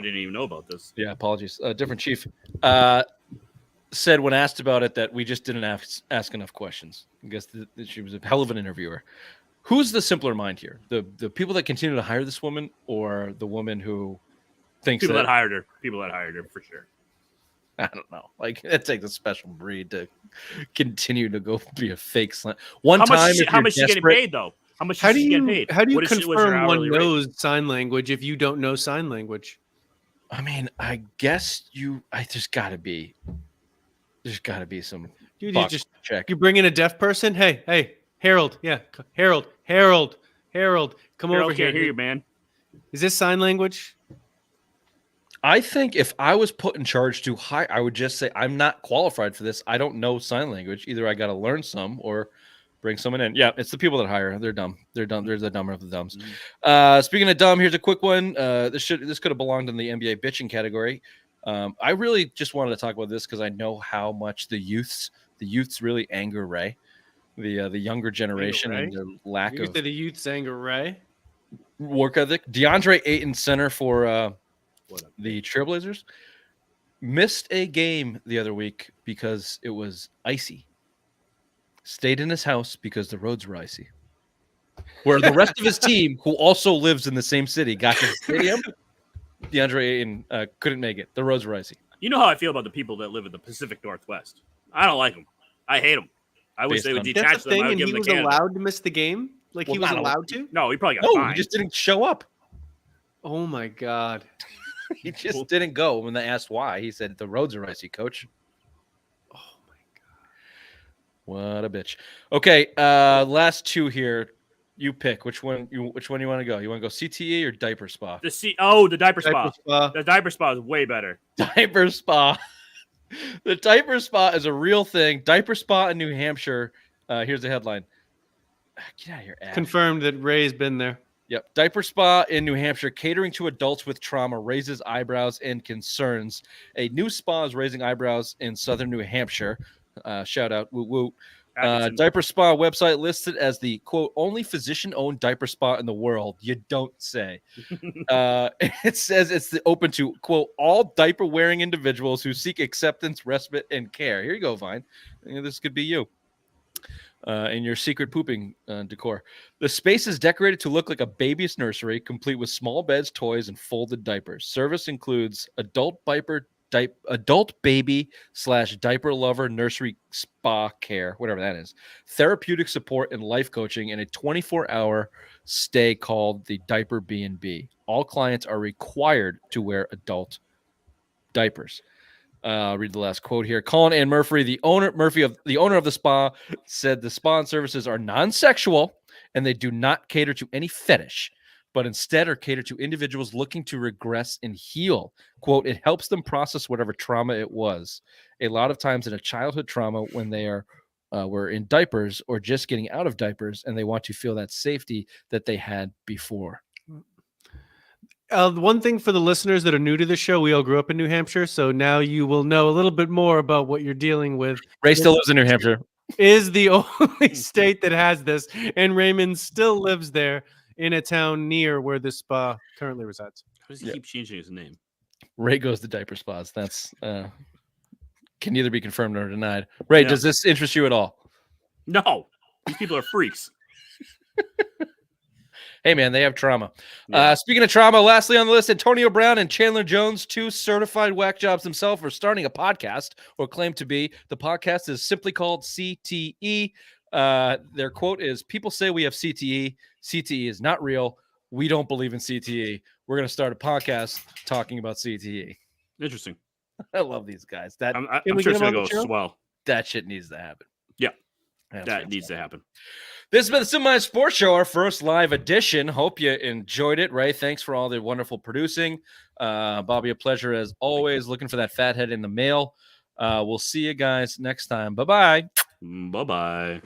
didn't even know about this. Yeah, apologies. Different chief said when asked about it that we just didn't ask enough questions. I guess she was a hell of an interviewer. Who's the simpler mind here? The people that continue to hire this woman, or the woman who thinks People that hired her for sure. I don't know. Like, it takes a special breed to continue to go be a fake slant. How much she getting paid though? How much is she getting paid? How do you confirm one knows sign language if you don't know sign language? I mean, I guess there's got to be some. You just check. You bring in a deaf person. Hey, Harold. Yeah, Harold. Come over here. Can't hear you, man. Is this sign language? I think if I was put in charge to hire, I would just say I'm not qualified for this. I don't know sign language. Either I got to learn some, or Bring someone in. Yeah, it's the people that hire. They're dumb. They're dumb. They're the dumber of the dumbs. Mm-hmm. Speaking of dumb, here's a quick one. This could have belonged in the NBA bitching category. I really just wanted to talk about this because I know how much the youths really anger Ray, the younger generation, and their lack You of say the youth's anger, Ray. work ethic. DeAndre Ayton, center for the Trailblazers, missed a game the other week because it was icy. Stayed in his house because the roads were icy. Where the rest of his team, who also lives in the same city, got to the stadium, DeAndre Ayton couldn't make it. The roads were icy. You know how I feel about the people that live in the Pacific Northwest. I don't like them. I hate them. I wish they would detach That's the them. thing, I would and give he them was the Canada. allowed to miss the game? Like, Well, he was not allowed to? No, he probably got No, fined. he just didn't show up. Oh, my God. He just didn't go. When they asked why, he said, the roads are icy, coach. Oh, my God. What a bitch. Okay, last two here. You pick which one you want to go. You want to go CTE or diaper spa? The diaper spa. Diaper spa. The diaper spa is way better. Diaper spa. The diaper spa is a real thing. Diaper spa in New Hampshire. Here's the headline. Get out of here, Ash. Confirmed that Ray's been there. Yep. Diaper spa in New Hampshire, catering to adults with trauma, raises eyebrows and concerns. A new spa is raising eyebrows in southern New Hampshire. Shout out. Woo woo. Diaper spa website listed as the quote only physician-owned diaper spa in the world. You don't say. It says it's open to quote all diaper-wearing individuals who seek acceptance, respite, and care. Here you go, Vine. This could be you. In your secret pooping decor. The space is decorated to look like a baby's nursery, complete with small beds, toys, and folded diapers. Service includes adult baby / diaper lover nursery spa care, whatever that is, therapeutic support and life coaching, and a 24-hour stay called the Diaper B&B. All clients are required to wear adult diapers. Read the last quote here. Colin and Murphy, the owner of the spa, said the spa and services are non-sexual and they do not cater to any fetish, but instead are catered to individuals looking to regress and heal. Quote, it helps them process whatever trauma it was. A lot of times in a childhood trauma when they were in diapers or just getting out of diapers and they want to feel that safety that they had before. One thing for the listeners that are new to the show, we all grew up in New Hampshire, so now you will know a little bit more about what you're dealing with. Ray still lives in New Hampshire. Is the only state that has this, and Raymond still lives there in a town near where this spa currently resides. How does he keep changing his name? Ray goes to diaper spas. That's can neither be confirmed nor denied. Ray, does this interest you at all? No, these people are freaks. Hey, man, they have trauma. Yeah. Speaking of trauma, lastly on the list, Antonio Brown and Chandler Jones, two certified whack jobs themselves, are starting a podcast, or claim to be. The podcast is simply called CTE. Their quote is, people say we have CTE. CTE is not real. We don't believe in CTE. We're going to start a podcast talking about CTE. Interesting. I love these guys. I'm sure it's going to go swell. That shit needs to happen. Yeah, that needs to happen. This has been the Simple Minds Sports Show, our first live edition. Hope you enjoyed it. Ray, thanks for all the wonderful producing. Bobby, a pleasure as always. Looking for that fathead in the mail. We'll see you guys next time. Bye-bye. Bye-bye.